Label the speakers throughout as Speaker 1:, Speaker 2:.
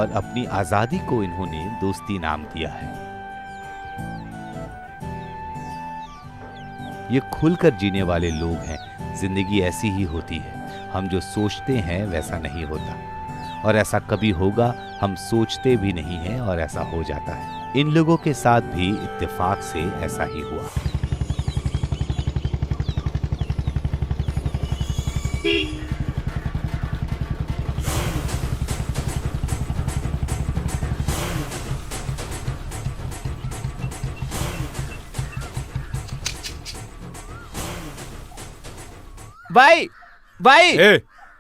Speaker 1: और अपनी आजादी को इन्होंने दोस्ती नाम दिया है। ये खुलकर जीने वाले लोग हैं। जिंदगी ऐसी ही होती है, हम जो सोचते हैं वैसा नहीं होता, और ऐसा कभी होगा हम सोचते भी नहीं हैं और ऐसा हो जाता है। इन लोगों के साथ भी इत्तेफाक से ऐसा ही हुआ।
Speaker 2: भाई भाई
Speaker 3: ए,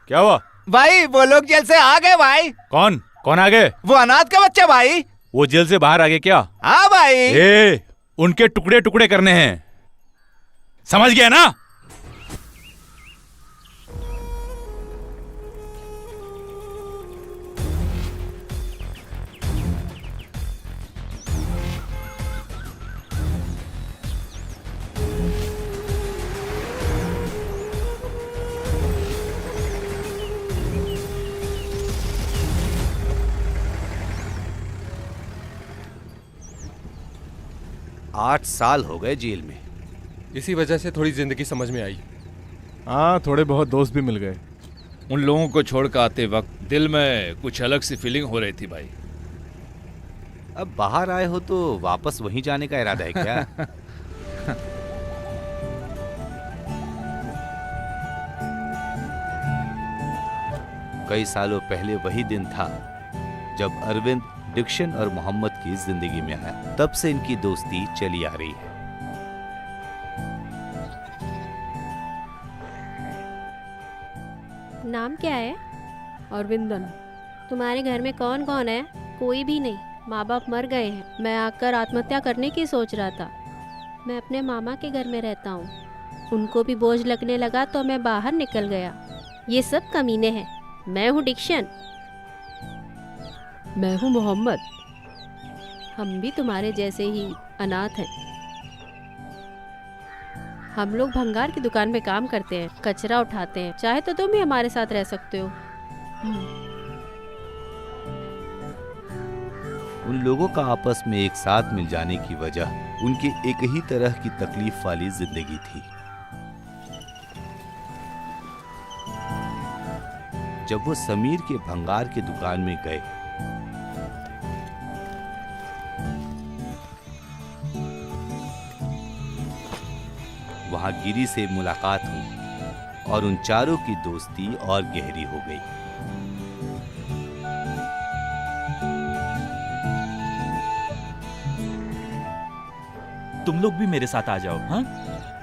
Speaker 3: क्या हुआ?
Speaker 2: भाई वो लोग जेल से आ गए भाई।
Speaker 3: कौन कौन आ गए?
Speaker 2: वो अनाथ के बच्चे भाई।
Speaker 3: वो जेल से बाहर आ गए क्या?
Speaker 2: हाँ भाई।
Speaker 3: ए, उनके टुकड़े टुकड़े करने हैं, समझ गया ना?
Speaker 1: आठ साल हो गए जेल में।
Speaker 4: इसी वजह से थोड़ी जिंदगी समझ में आई।
Speaker 5: हाँ, थोड़े बहुत दोस्त भी मिल गए।
Speaker 6: उन लोगों को छोड़ कर आते वक्त दिल में कुछ अलग सी फीलिंग हो रही थी भाई।
Speaker 1: अब बाहर आए हो तो वापस वहीं जाने का इरादा है क्या? कई सालों पहले वही दिन था जब अरविंद डिक्शन और मोहम्मद की जिंदगी में आया। तब से इनकी दोस्ती चली आ रही है।
Speaker 7: नाम क्या है? अरविंदन। तुम्हारे घर में कौन कौन है? कोई भी नहीं, माँ बाप मर गए हैं। मैं आकर आत्महत्या करने की सोच रहा था। मैं अपने मामा के घर में रहता हूँ, उनको भी बोझ लगने लगा तो मैं बाहर निकल गया। ये सब कमीने हैं। मैं हूँ डिक्शन। मैं हूँ मोहम्मद। हम भी तुम्हारे जैसे ही अनाथ हैं। हम लोग भंगार की दुकान में काम करते हैं, कचरा उठाते हैं। चाहे तो तुम भी हमारे साथ रह सकते हो।
Speaker 1: उन लोगों का आपस में एक साथ मिल जाने की वजह उनकी एक ही तरह की तकलीफ वाली जिंदगी थी। जब वो समीर के भंगार की दुकान में गए वहां गिरी से मुलाकात हुई और उन चारों की दोस्ती और गहरी हो गई।
Speaker 8: तुम लोग भी मेरे साथ आ जाओ। हाँ,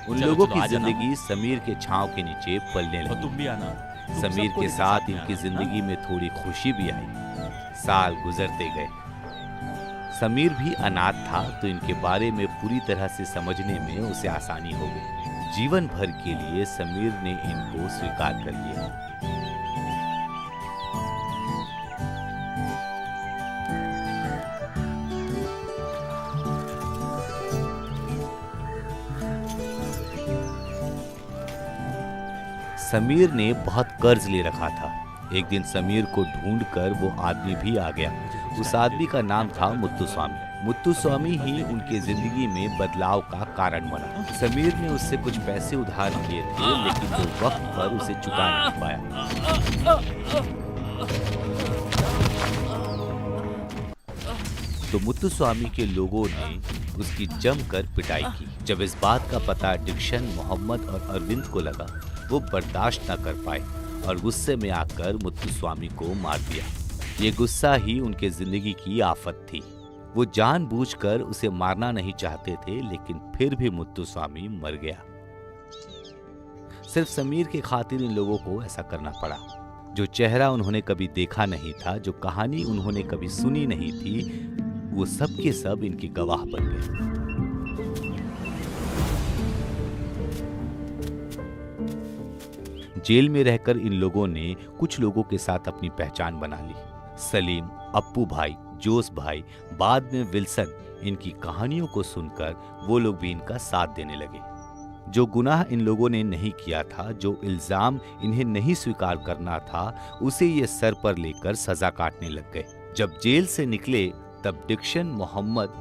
Speaker 1: उन
Speaker 8: चलो,
Speaker 1: लोगों
Speaker 8: चलो,
Speaker 1: की
Speaker 8: आ जाना।
Speaker 1: जिंदगी समीर के छांव के नीचे पलने
Speaker 8: और
Speaker 1: लगी।
Speaker 8: तुम भी आना। तुम
Speaker 1: समीर
Speaker 8: सबको
Speaker 1: के
Speaker 8: लेकर
Speaker 1: साथ
Speaker 8: में
Speaker 1: इनकी
Speaker 8: आना,
Speaker 1: जिंदगी
Speaker 8: हाँ?
Speaker 1: में थोड़ी खुशी भी आई। साल गुजरते गए। समीर भी अनाथ था तो इनके बारे में पूरी तरह से समझने में उसे आसानी हो गई। जीवन भर के लिए समीर ने इनको स्वीकार कर लिया। समीर ने बहुत कर्ज ले रखा था। एक दिन समीर को ढूंढकर वो आदमी भी आ गया। उस आदमी का नाम था मुत्तुस्वामी। मुत्तुस्वामी ही उनके जिंदगी में बदलाव का कारण बना। समीर ने उससे कुछ पैसे उधार लिए थे, लेकिन वो वक्त पर उसे चुका नहीं पाया। तो मुत्तुस्वामी के लोगों ने उसकी जमकर पिटाई की। जब इस बात का पता डिक्शन, मोहम्मद और अरविंद को लगा, वो बर्दाश्त न कर पाए और गुस्से में आकर मुत्तुस्वामी को मार दिया। ये गुस्सा ही उनके जिंदगी की आफत थी। वो जानबूझकर उसे मारना नहीं चाहते थे, लेकिन फिर भी मुत्तुस्वामी मर गया। सिर्फ समीर के खातिर इन लोगों को ऐसा करना पड़ा। जो चेहरा उन्होंने कभी देखा नहीं था, जो कहानी उन्होंने कभी सुनी नहीं थी, वो सब के सब इनकी गवाह बन गए। जेल में रहकर इन लोगों ने कुछ लोगों के साथ अपनी पहचान बना ली। सलीम, अप्पू भाई, जोस भाई, बाद में विल्सन। इनकी कहानियों को सुनकर वो लोग भी इनका साथ देने लगे। जो गुनाह इन लोगों ने नहीं किया था, जो इल्जाम इन्हें नहीं स्वीकार करना था, उसे ये सर पर लेकर सजा काटने लग गए। जब जेल से निकले तब डिक्शन मोहम्मद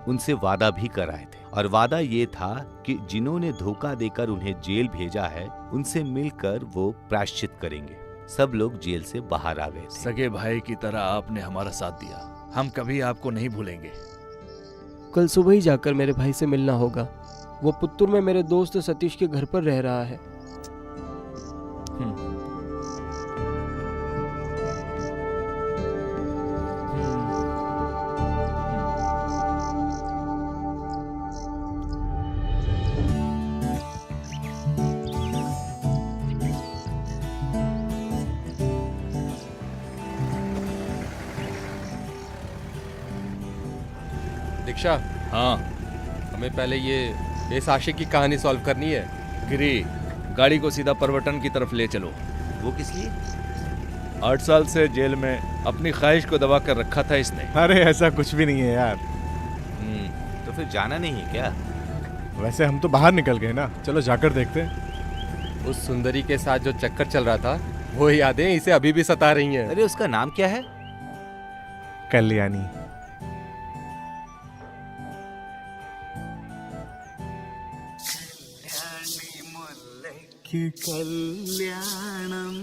Speaker 1: उनसे वादा भी कराए थे और वादा ये था कि जिन्होंने धोखा देकर उन्हें जेल भेजा है उनसे मिलकर वो प्रायश्चित करेंगे। सब लोग जेल से बाहर आ गए थे।
Speaker 6: सगे भाई की तरह आपने हमारा साथ दिया, हम कभी आपको नहीं भूलेंगे।
Speaker 9: कल सुबह ही जाकर मेरे भाई से मिलना होगा। वो पुत्तूर में मेरे दोस्त सतीश के घर पर रह रहा है।
Speaker 4: दीक्षा,
Speaker 6: हाँ
Speaker 4: हमें पहले ये इस आशिक की कहानी सॉल्व करनी है।
Speaker 6: गिरी, गाड़ी को सीधा परवटन की तरफ ले चलो।
Speaker 1: वो किस लिए?
Speaker 6: 8 साल से जेल में अपनी ख्वाहिश को दबा कर रखा था इसने।
Speaker 5: अरे ऐसा कुछ भी नहीं है यार।
Speaker 1: तो फिर जाना नहीं है क्या?
Speaker 5: वैसे हम तो बाहर निकल गए ना, चलो जाकर देखते हैं।
Speaker 4: उस सुंदरी के साथ जो चक्कर चल रहा था वो यादें इसे अभी भी सता रही हैं।
Speaker 1: अरे उसका नाम क्या है?
Speaker 5: कल्याणी।
Speaker 10: കല്യാണം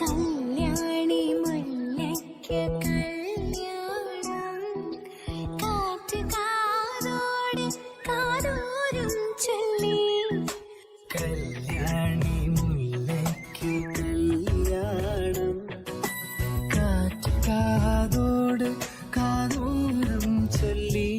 Speaker 11: കല്യാണി മുല്ലയ്ക്ക് കല്യാണം കാറ്റുകാരോട് കാതോരം ചൊല്ലി
Speaker 10: കല്യാണി മുല്ലയ്ക്ക് കല്യാണം കാറ്റോട് കാതോരം ചൊല്ലി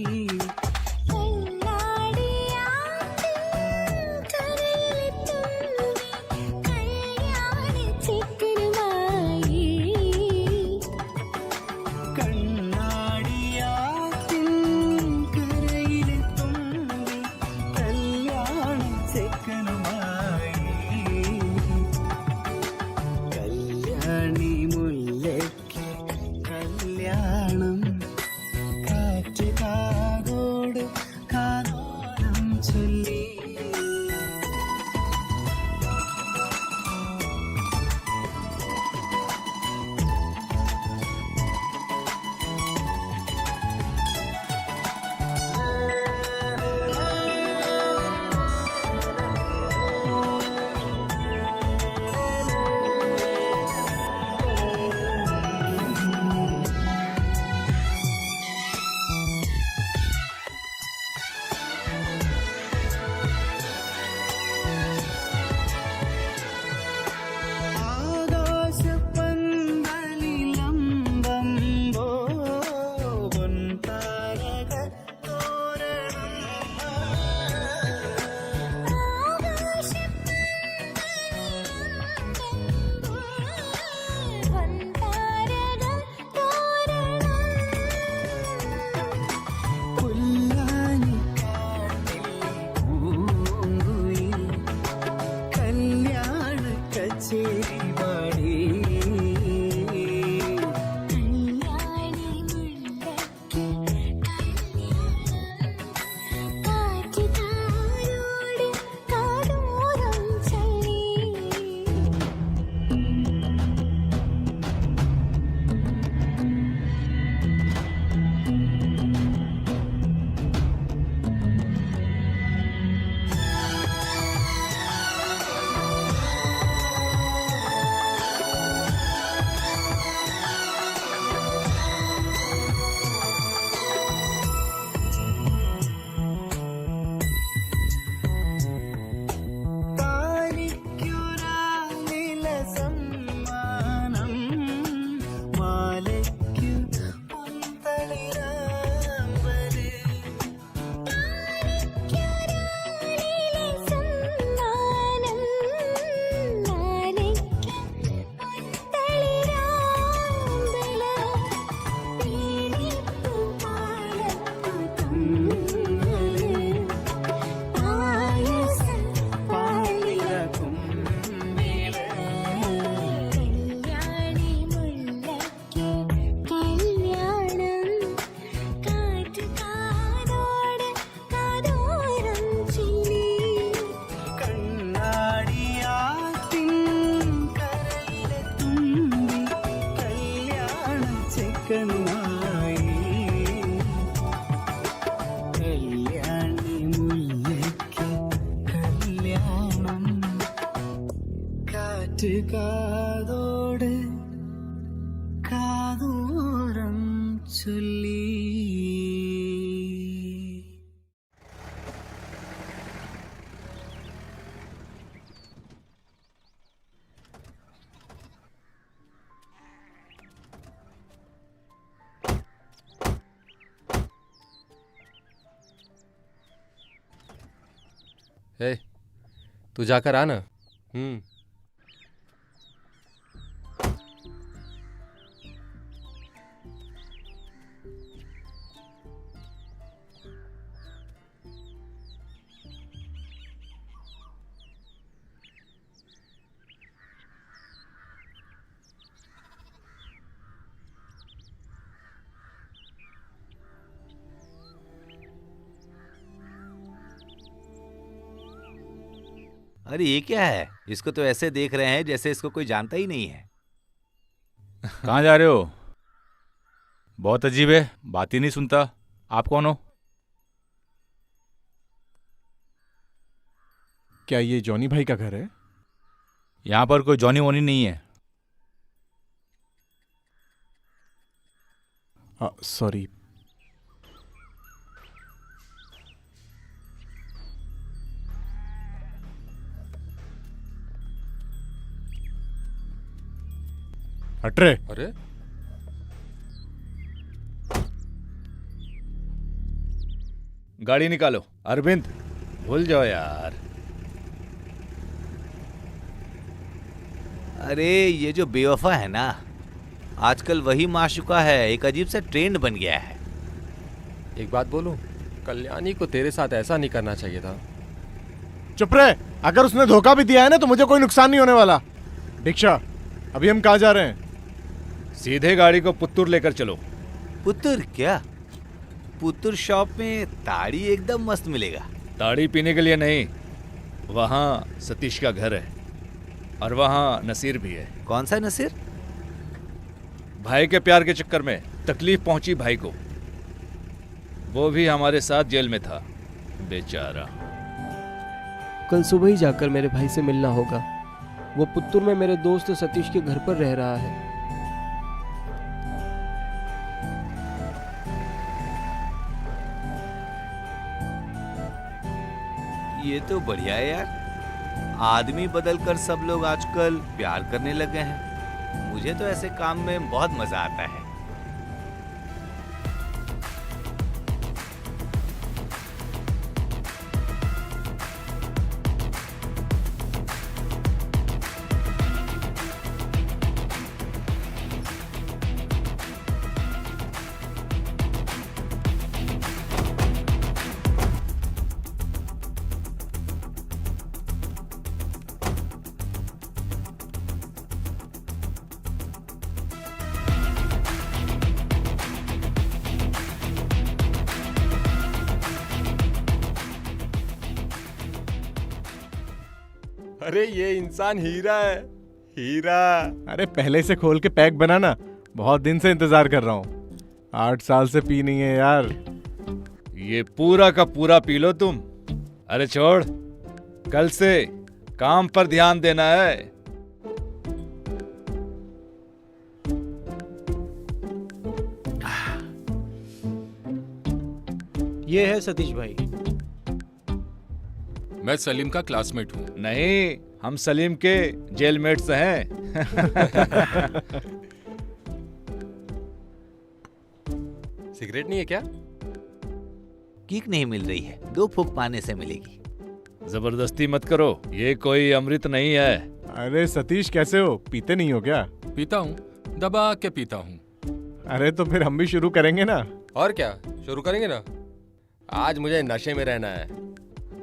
Speaker 10: കല്യാണി മുല്ലയ്ക്ക് കല്യാണം കാറ്റ് കാതോട് കാതോരം ചൊല്ലി കാറ്റോട് കാതോരം ചൊല്ലി.
Speaker 4: ए, तू जाकर आ ना.
Speaker 1: अरे ये क्या है? इसको तो ऐसे देख रहे हैं जैसे इसको कोई जानता ही नहीं है.
Speaker 3: कहाँ जा रहे हो? बहुत अजीब है, बात ही नहीं सुनता. आप कौन हो?
Speaker 5: क्या ये जॉनी भाई का घर है?
Speaker 3: यहाँ पर कोई जॉनी वॉनी नहीं है.
Speaker 5: सॉरी. हट रे.
Speaker 4: अरे
Speaker 6: गाड़ी निकालो. अरविंद, भूल जाओ यार.
Speaker 1: अरे ये जो बेवफा है ना, आजकल वही माशुका है. एक अजीब सा ट्रेंड बन गया है.
Speaker 4: एक बात बोलूं, कल्याणी को तेरे साथ ऐसा नहीं करना चाहिए था.
Speaker 5: चुप रहे. अगर उसने धोखा भी दिया है ना तो मुझे कोई नुकसान नहीं होने वाला. दीक्षा, अभी हम कहाँ जा रहे हैं?
Speaker 6: सीधे गाड़ी को पुत्तूर लेकर चलो.
Speaker 1: पुत्तूर क्या? पुत्तूर शॉप में ताड़ी एकदम मस्त मिलेगा.
Speaker 6: ताड़ी पीने के लिए नहीं, वहाँ सतीश का घर है और वहाँ नसीर भी है.
Speaker 1: कौन सा नसीर?
Speaker 6: भाई के प्यार के चक्कर में तकलीफ पहुंची भाई को. वो भी हमारे साथ जेल में था, बेचारा.
Speaker 9: कल सुबह ही जाकर मेरे भाई से मिलना होगा. वो पुत्तूर में मेरे दोस्त सतीश के घर पर रह रहा है.
Speaker 1: ये तो बढ़िया है यार. आदमी बदलकर सब लोग आजकल प्यार करने लगे हैं. मुझे तो ऐसे काम में बहुत मजा आता है.
Speaker 4: अरे ये इंसान हीरा है, हीरा.
Speaker 5: अरे पहले से खोल के पैक बनाना. बहुत दिन से इंतजार कर रहा हूँ. 8 साल से पी नहीं है यार.
Speaker 6: ये पूरा का पूरा पी लो तुम. अरे छोड़, कल से काम पर ध्यान देना है.
Speaker 9: ये है सतीश भाई.
Speaker 3: मैं सलीम का क्लासमेट हूँ.
Speaker 6: नहीं, हम सलीम के जेलमेट्स हैं.
Speaker 4: सिगरेट नहीं है क्या?
Speaker 1: किक नहीं मिल रही है. 2 फूंक पाने से मिलेगी.
Speaker 6: जबरदस्ती मत करो, ये कोई अमृत नहीं है.
Speaker 5: अरे सतीश, कैसे हो? पीते नहीं हो क्या?
Speaker 3: पीता हूँ, दबा के पीता हूँ.
Speaker 5: अरे तो फिर हम भी शुरू करेंगे ना.
Speaker 4: और क्या, शुरू करेंगे ना. आज मुझे नशे में रहना है.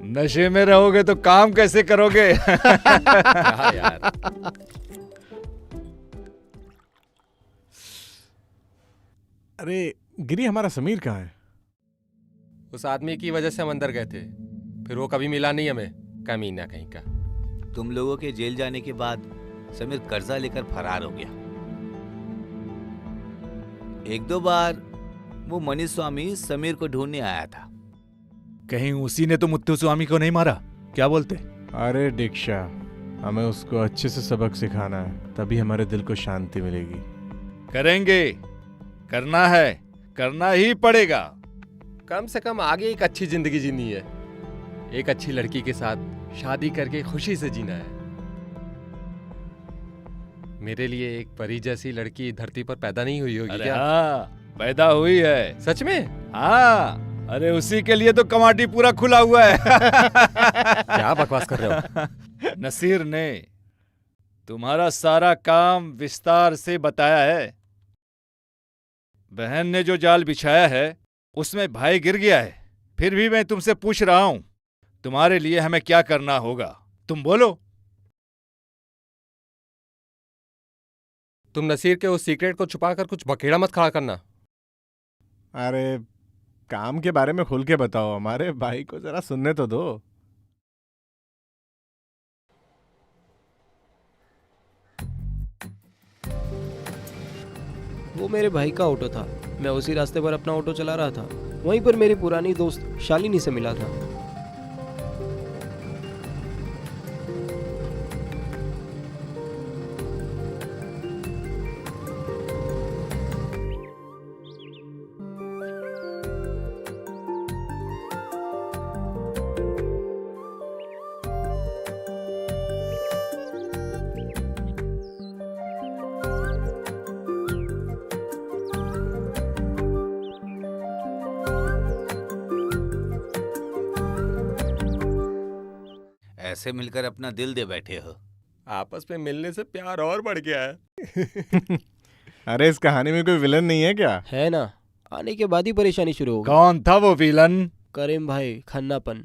Speaker 6: नशे में रहोगे तो काम कैसे करोगे?
Speaker 4: हाँ यार.
Speaker 5: अरे गिरी, हमारा समीर कहाँ है?
Speaker 4: उस आदमी की वजह से हम अंदर गए थे, फिर वो कभी मिला नहीं हमें. कमीना कहीं का.
Speaker 1: तुम लोगों के जेल जाने के बाद समीर कर्जा लेकर फरार हो गया. 1-2 बार वो मनीष स्वामी समीर को ढूंढने आया था.
Speaker 6: कहीं उसी ने तो मुत्तु स्वामी को नहीं मारा? क्या बोलते?
Speaker 5: अरे दीक्षा, हमें उसको अच्छे से सबक सिखाना है, तभी हमारे दिल को शांति मिलेगी।
Speaker 6: करेंगे, करना है, करना ही पड़ेगा।
Speaker 4: कम से कम आगे एक अच्छी जिंदगी जीनी है, एक अच्छी लड़की के साथ शादी करके खुशी से जीना है। मेरे लिए एक परी जैसी लड़की धरती पर पैदा नहीं हुई होगी
Speaker 6: अरे
Speaker 4: क्या?
Speaker 6: हाँ, पैदा हुई है।
Speaker 4: सच में?
Speaker 6: हाँ, अरे उसी के लिए तो कमाटी पूरा खुला हुआ है।
Speaker 4: क्या बकवास कर रहे हो?
Speaker 6: नसीर ने तुम्हारा सारा काम विस्तार से बताया है। बहन ने जो जाल बिछाया है उसमें भाई गिर गया है। फिर भी मैं तुमसे पूछ रहा हूं, तुम्हारे लिए हमें क्या करना होगा? तुम बोलो।
Speaker 4: तुम नसीर के उस सीक्रेट को छुपाकर कुछ बखेड़ा मत खड़ा करना।
Speaker 5: अरे काम के बारे में खुल के बताओ, हमारे भाई को जरा सुनने तो दो।
Speaker 9: वो मेरे भाई का ऑटो था। मैं उसी रास्ते पर अपना ऑटो चला रहा था। वहीं पर मेरी पुरानी दोस्त शालिनी से मिला था।
Speaker 1: ऐसे मिलकर अपना दिल दे बैठे हो।
Speaker 4: आपस में मिलने से प्यार और बढ़ गया है।
Speaker 5: अरे इस कहानी में कोई विलन नहीं है क्या?
Speaker 9: है ना, आने के बाद ही परेशानी शुरू होगी।
Speaker 6: कौन था वो विलन?
Speaker 9: करीम भाई खन्नापन।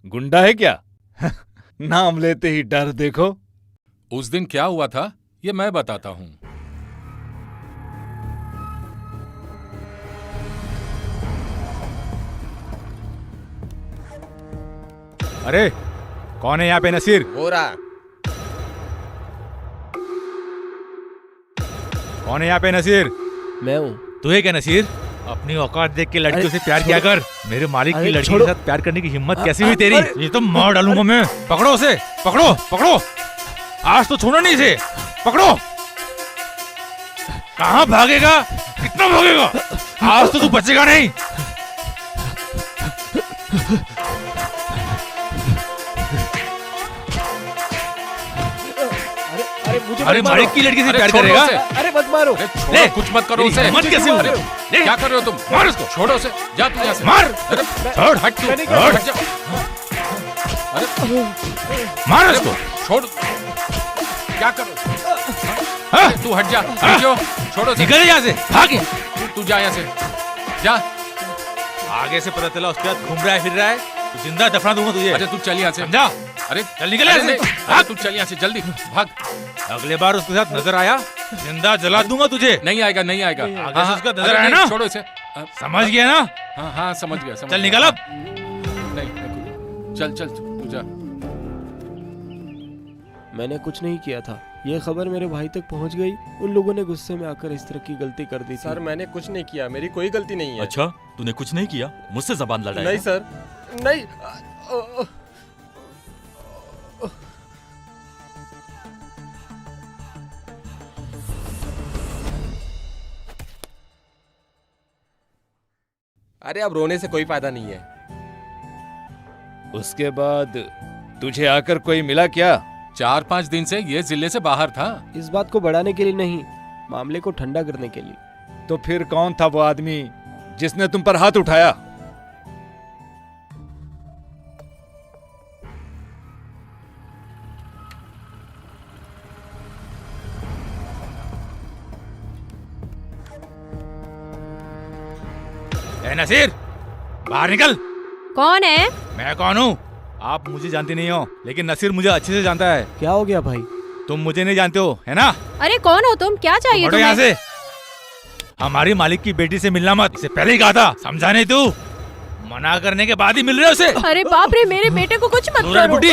Speaker 6: गुंडा है क्या? नाम लेते ही डर देखो।
Speaker 12: उस दिन क्या हुआ था ये मैं बताता हूँ।
Speaker 3: अरे कौन है यहाँ पे? नसीर
Speaker 4: हो रहा।
Speaker 3: कौन है यहाँ पे? नसीर
Speaker 9: मैं हूँ।
Speaker 3: तू है क्या नसीर? अपनी औकात देख के लड़कियों से प्यार किया कर। मेरे मालिक की लड़की के साथ प्यार करने की हिम्मत कैसी हुई तेरी? ये तो मार डालूंगा मैं। पकड़ो उसे, पकड़ो पकड़ो, आज तो छोड़ो नहीं इसे। पकड़ो। कहाँ भागेगा? कितना भागेगा? आज तो तू बचेगा नहीं। अरे मालिक की लड़की से प्यार करेगा?
Speaker 9: अरे मत मारो।
Speaker 12: छोड़ो, कुछ मत करो उसे।
Speaker 3: मत कैसे हो?
Speaker 12: क्या कर रहे हो तुम?
Speaker 3: मार उसको।
Speaker 12: छोड़ो उसे, जा तू यहाँ से।
Speaker 3: मार।
Speaker 12: छोड़, हट तू, हट जा। अरे
Speaker 3: मार उसको।
Speaker 12: छोड़, क्या कर रहे हो? तू हट जा, हट जाओ, छोड़ो उसे।
Speaker 3: निकल यहाँ से, भाग।
Speaker 12: तू जा यहाँ से, जा।
Speaker 3: आगे से पता चला उसके साथ घूम रहा है, फिर रहा है, तो जिंदा दफना दूंगा तुझे।
Speaker 12: अच्छा तू चल यहाँ से।
Speaker 3: समझा?
Speaker 12: अरे
Speaker 3: चल निकल यहाँ से।
Speaker 12: भाग, तू चल यहाँ से, जल्दी भाग।
Speaker 3: अगले बार उसके साथ नजर आया, जिंदा जला दूंगा तुझे।
Speaker 12: नहीं आएगा, नहीं आएगा।
Speaker 3: आगे से उसका नजर आया ना?
Speaker 12: छोड़ो इसे।
Speaker 3: समझ गया ना?
Speaker 12: हाँ हाँ समझ गया, समझ
Speaker 3: चल
Speaker 12: गया।
Speaker 3: निकल अब।
Speaker 12: नहीं, चल चल तू जा।
Speaker 9: मैंने कुछ नहीं किया था। ये खबर मेरे भाई तक पहुंच गई। उन लोगों ने गुस्से में आकर इस तरह की गलती कर दी थी।
Speaker 4: सर मैंने कुछ नहीं किया, मेरी कोई गलती नहीं है।
Speaker 8: अच्छा, तूने कुछ नहीं किया? मुझसे जबान लड़ाई?
Speaker 4: नहीं सर, नहीं। अरे अब रोने से कोई फायदा नहीं है।
Speaker 6: उसके बाद तुझे आकर कोई मिला क्या?
Speaker 12: 4-5 दिन से ये जिले से बाहर था।
Speaker 9: इस बात को बढ़ाने के लिए नहीं, मामले को ठंडा करने के लिए।
Speaker 6: तो फिर कौन था वो आदमी जिसने तुम पर हाथ उठाया?
Speaker 3: ए नसीर, बाहर निकल।
Speaker 7: कौन है?
Speaker 3: मैं कौन हूँ? आप मुझे जानते नहीं हो, लेकिन नसीर मुझे अच्छे से जानता है।
Speaker 9: क्या हो गया भाई?
Speaker 3: तुम मुझे नहीं जानते हो, है ना?
Speaker 7: अरे कौन हो तुम? क्या चाहिए
Speaker 3: हटो यहाँ से। हमारी मालिक की बेटी से मिलना मत, इसे पहले ही कहा था। समझा नहीं तू? मना करने के बाद ही मिल रहे हो उसे।
Speaker 7: अरे बाप रे, मेरे बेटे को कुछ मत करो।
Speaker 3: बुड्ढी,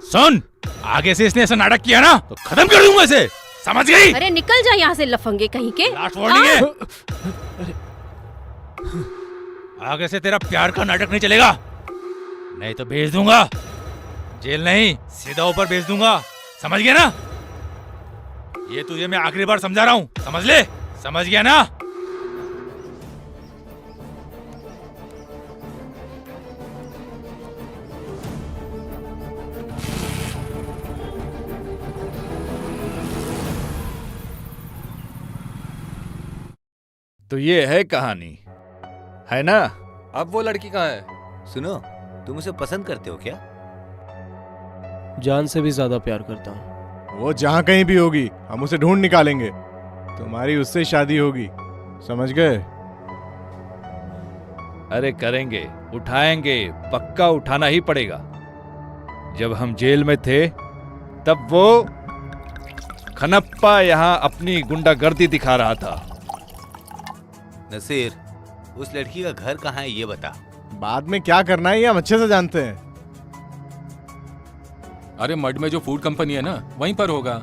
Speaker 3: सुन, आगे से इसने ऐसा नाटक किया ना तो खत्म कर दूंगा इसे, समझ गई?
Speaker 7: अरे निकल जा यहाँ से लफंगे कहीं के।
Speaker 3: लास्ट वार्निंग है। आगे से तेरा प्यार का नाटक नहीं चलेगा, नहीं तो भेज दूंगा। जेल नहीं, सीधा ऊपर भेज दूंगा, समझ गया ना? ये तुझे मैं आखिरी बार समझा रहा हूँ, समझ ले, समझ गया ना?
Speaker 6: तो ये है कहानी, है ना?
Speaker 4: अब वो लड़की कहाँ है?
Speaker 1: सुनो, तुम उसे पसंद करते हो क्या?
Speaker 9: जान से भी ज्यादा प्यार करता हूँ।
Speaker 5: वो जहाँ कहीं भी होगी हम उसे ढूंढ निकालेंगे। तुम्हारी उससे शादी होगी, समझ गए?
Speaker 6: अरे करेंगे, उठाएंगे, पक्का उठाना ही पड़ेगा। जब हम जेल में थे तब वो खनप्पा यहाँ अपनी गुंडागर्दी दिखा रहा था।
Speaker 1: नसीर, उस लड़की का घर कहाँ है ये बता।
Speaker 5: बाद में क्या करना है ये हम अच्छे से जानते हैं।
Speaker 12: अरे मड में जो फूड कंपनी है ना, वहीं पर होगा।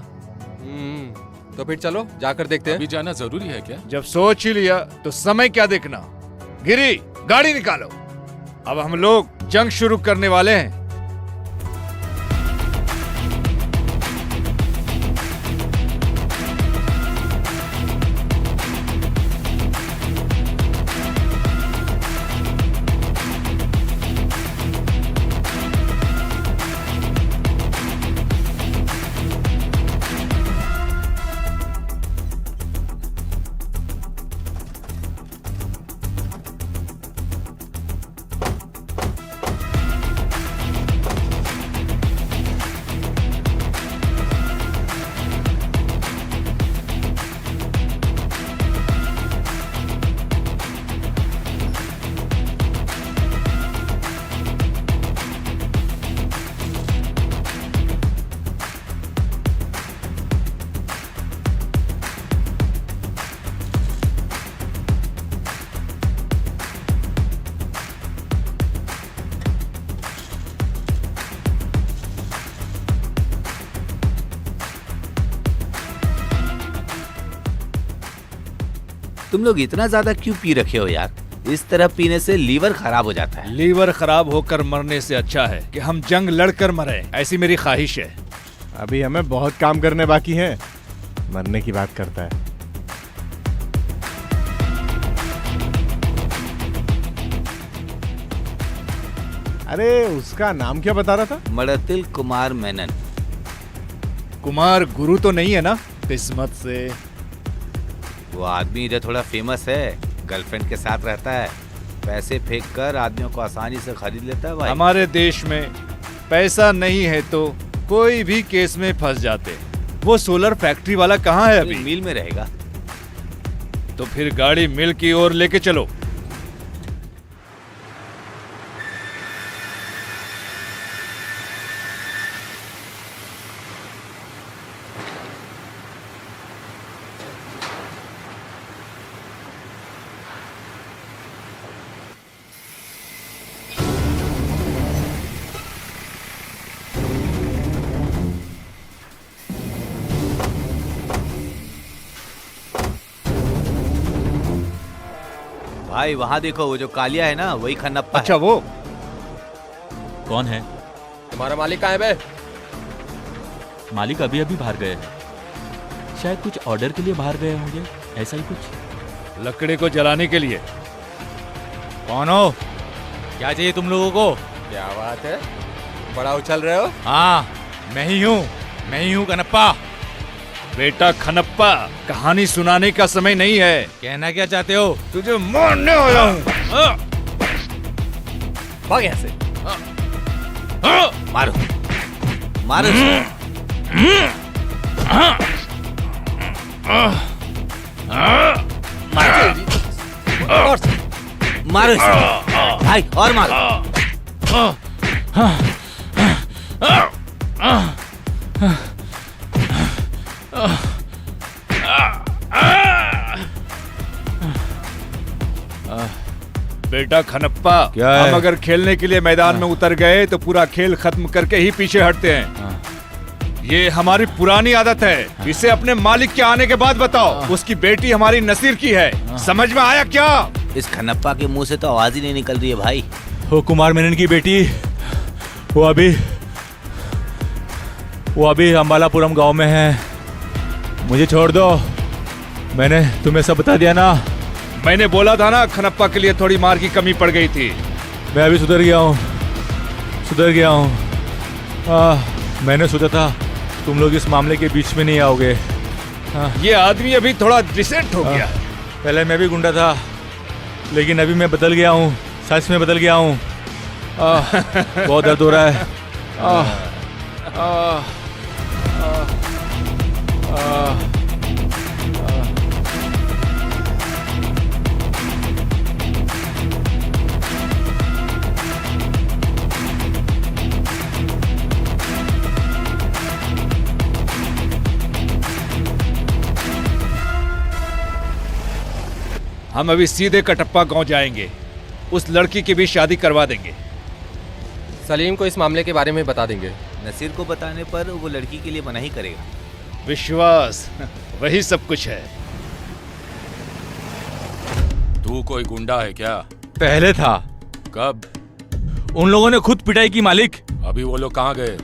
Speaker 4: तो फिर चलो जाकर देखते हैं।
Speaker 12: अभी जाना जरूरी है क्या?
Speaker 6: जब सोच ही लिया तो समय क्या देखना। गिरी, गाड़ी निकालो, अब हम लोग जंग शुरू करने वाले हैं।
Speaker 1: तुम लोग इतना ज्यादा क्यों पी रखे हो यार? इस तरह पीने से लीवर खराब हो जाता है।
Speaker 6: लीवर खराब होकर मरने से अच्छा है कि हम जंग लड़कर मरे, ऐसी मेरी ख्वाहिश है।
Speaker 5: अभी हमें बहुत काम करने बाकी है। मरने की बात करता है। अरे उसका नाम क्या बता रहा था?
Speaker 1: मड़तिल कुमार मेनन।
Speaker 6: कुमार गुरु तो नहीं है ना? किस्मत से।
Speaker 1: वो आदमी इधर थोड़ा फेमस है, गर्लफ्रेंड के साथ रहता है, पैसे फेंक कर आदमियों को आसानी से खरीद लेता है भाई।
Speaker 6: हमारे देश में पैसा नहीं है तो कोई भी केस में फंस जाते। वो सोलर फैक्ट्री वाला कहाँ है अभी?
Speaker 1: मिल में रहेगा।
Speaker 6: तो फिर गाड़ी मिल की ओर लेके चलो।
Speaker 1: भाई वहाँ देखो, वो जो कालिया है ना, वही खन्नप्पा।
Speaker 6: अच्छा वो
Speaker 8: कौन है?
Speaker 4: तुम्हारा मालिक कहाँ है बे?
Speaker 8: मालिक अभी अभी बाहर गए हैं, शायद कुछ ऑर्डर के लिए बाहर गए होंगे, ऐसा ही कुछ।
Speaker 6: लकड़े को जलाने के लिए।
Speaker 3: कौन हो? क्या चाहिए तुम लोगों को?
Speaker 4: क्या बात है, बड़ा उछल रहे हो?
Speaker 3: हाँ, मैं ही हूँ कनप्पा।
Speaker 6: बेटा खनप्पा, कहानी सुनाने का समय नहीं है।
Speaker 3: कहना क्या चाहते हो?
Speaker 6: तुझे मारने आया हूँ।
Speaker 4: भाग यहाँ से।
Speaker 1: मारो मारो। मारो इसे। भाई और मारो।
Speaker 6: बेटा खनप्पा,
Speaker 3: क्या है?
Speaker 6: हम अगर खेलने के लिए मैदान में उतर गए तो पूरा खेल खत्म करके ही पीछे हटते हैं। ये हमारी पुरानी आदत है। इसे अपने मालिक के आने के बाद बताओ। उसकी बेटी हमारी नसीर की है, समझ में आया क्या?
Speaker 1: इस खन्नप्पा के मुंह से तो आवाज ही नहीं निकल रही है भाई।
Speaker 3: वो कुमार मेनन की बेटी, वो अभी वो अभी अम्बालापुरम गांव में है। मुझे छोड़ दो, मैंने तुम्हें सब बता दिया ना।
Speaker 6: मैंने बोला था ना, खनप्पा के लिए थोड़ी मार की कमी पड़ गई थी।
Speaker 3: मैं अभी सुधर गया हूँ। मैंने सोचा था तुम लोग इस मामले के बीच में नहीं आओगे।
Speaker 6: ये आदमी अभी थोड़ा डिसेंट हो गया।
Speaker 3: पहले मैं भी गुंडा था, लेकिन अभी मैं बदल गया हूँ, सच में बदल गया हूँ। बहुत दर्द हो रहा है।
Speaker 6: हम अभी सीधे कटप्पा गांव जाएंगे, उस लड़की की भी शादी करवा देंगे।
Speaker 4: सलीम को इस मामले के बारे में बता देंगे।
Speaker 1: नसीर को बताने पर वो लड़की के लिए मना ही करेगा।
Speaker 6: विश्वास वही सब कुछ है।
Speaker 12: तू कोई गुंडा है क्या?
Speaker 3: पहले था।
Speaker 12: कब?
Speaker 3: उन लोगों ने खुद पिटाई की मालिक।
Speaker 12: अभी वो लोग कहाँ गए?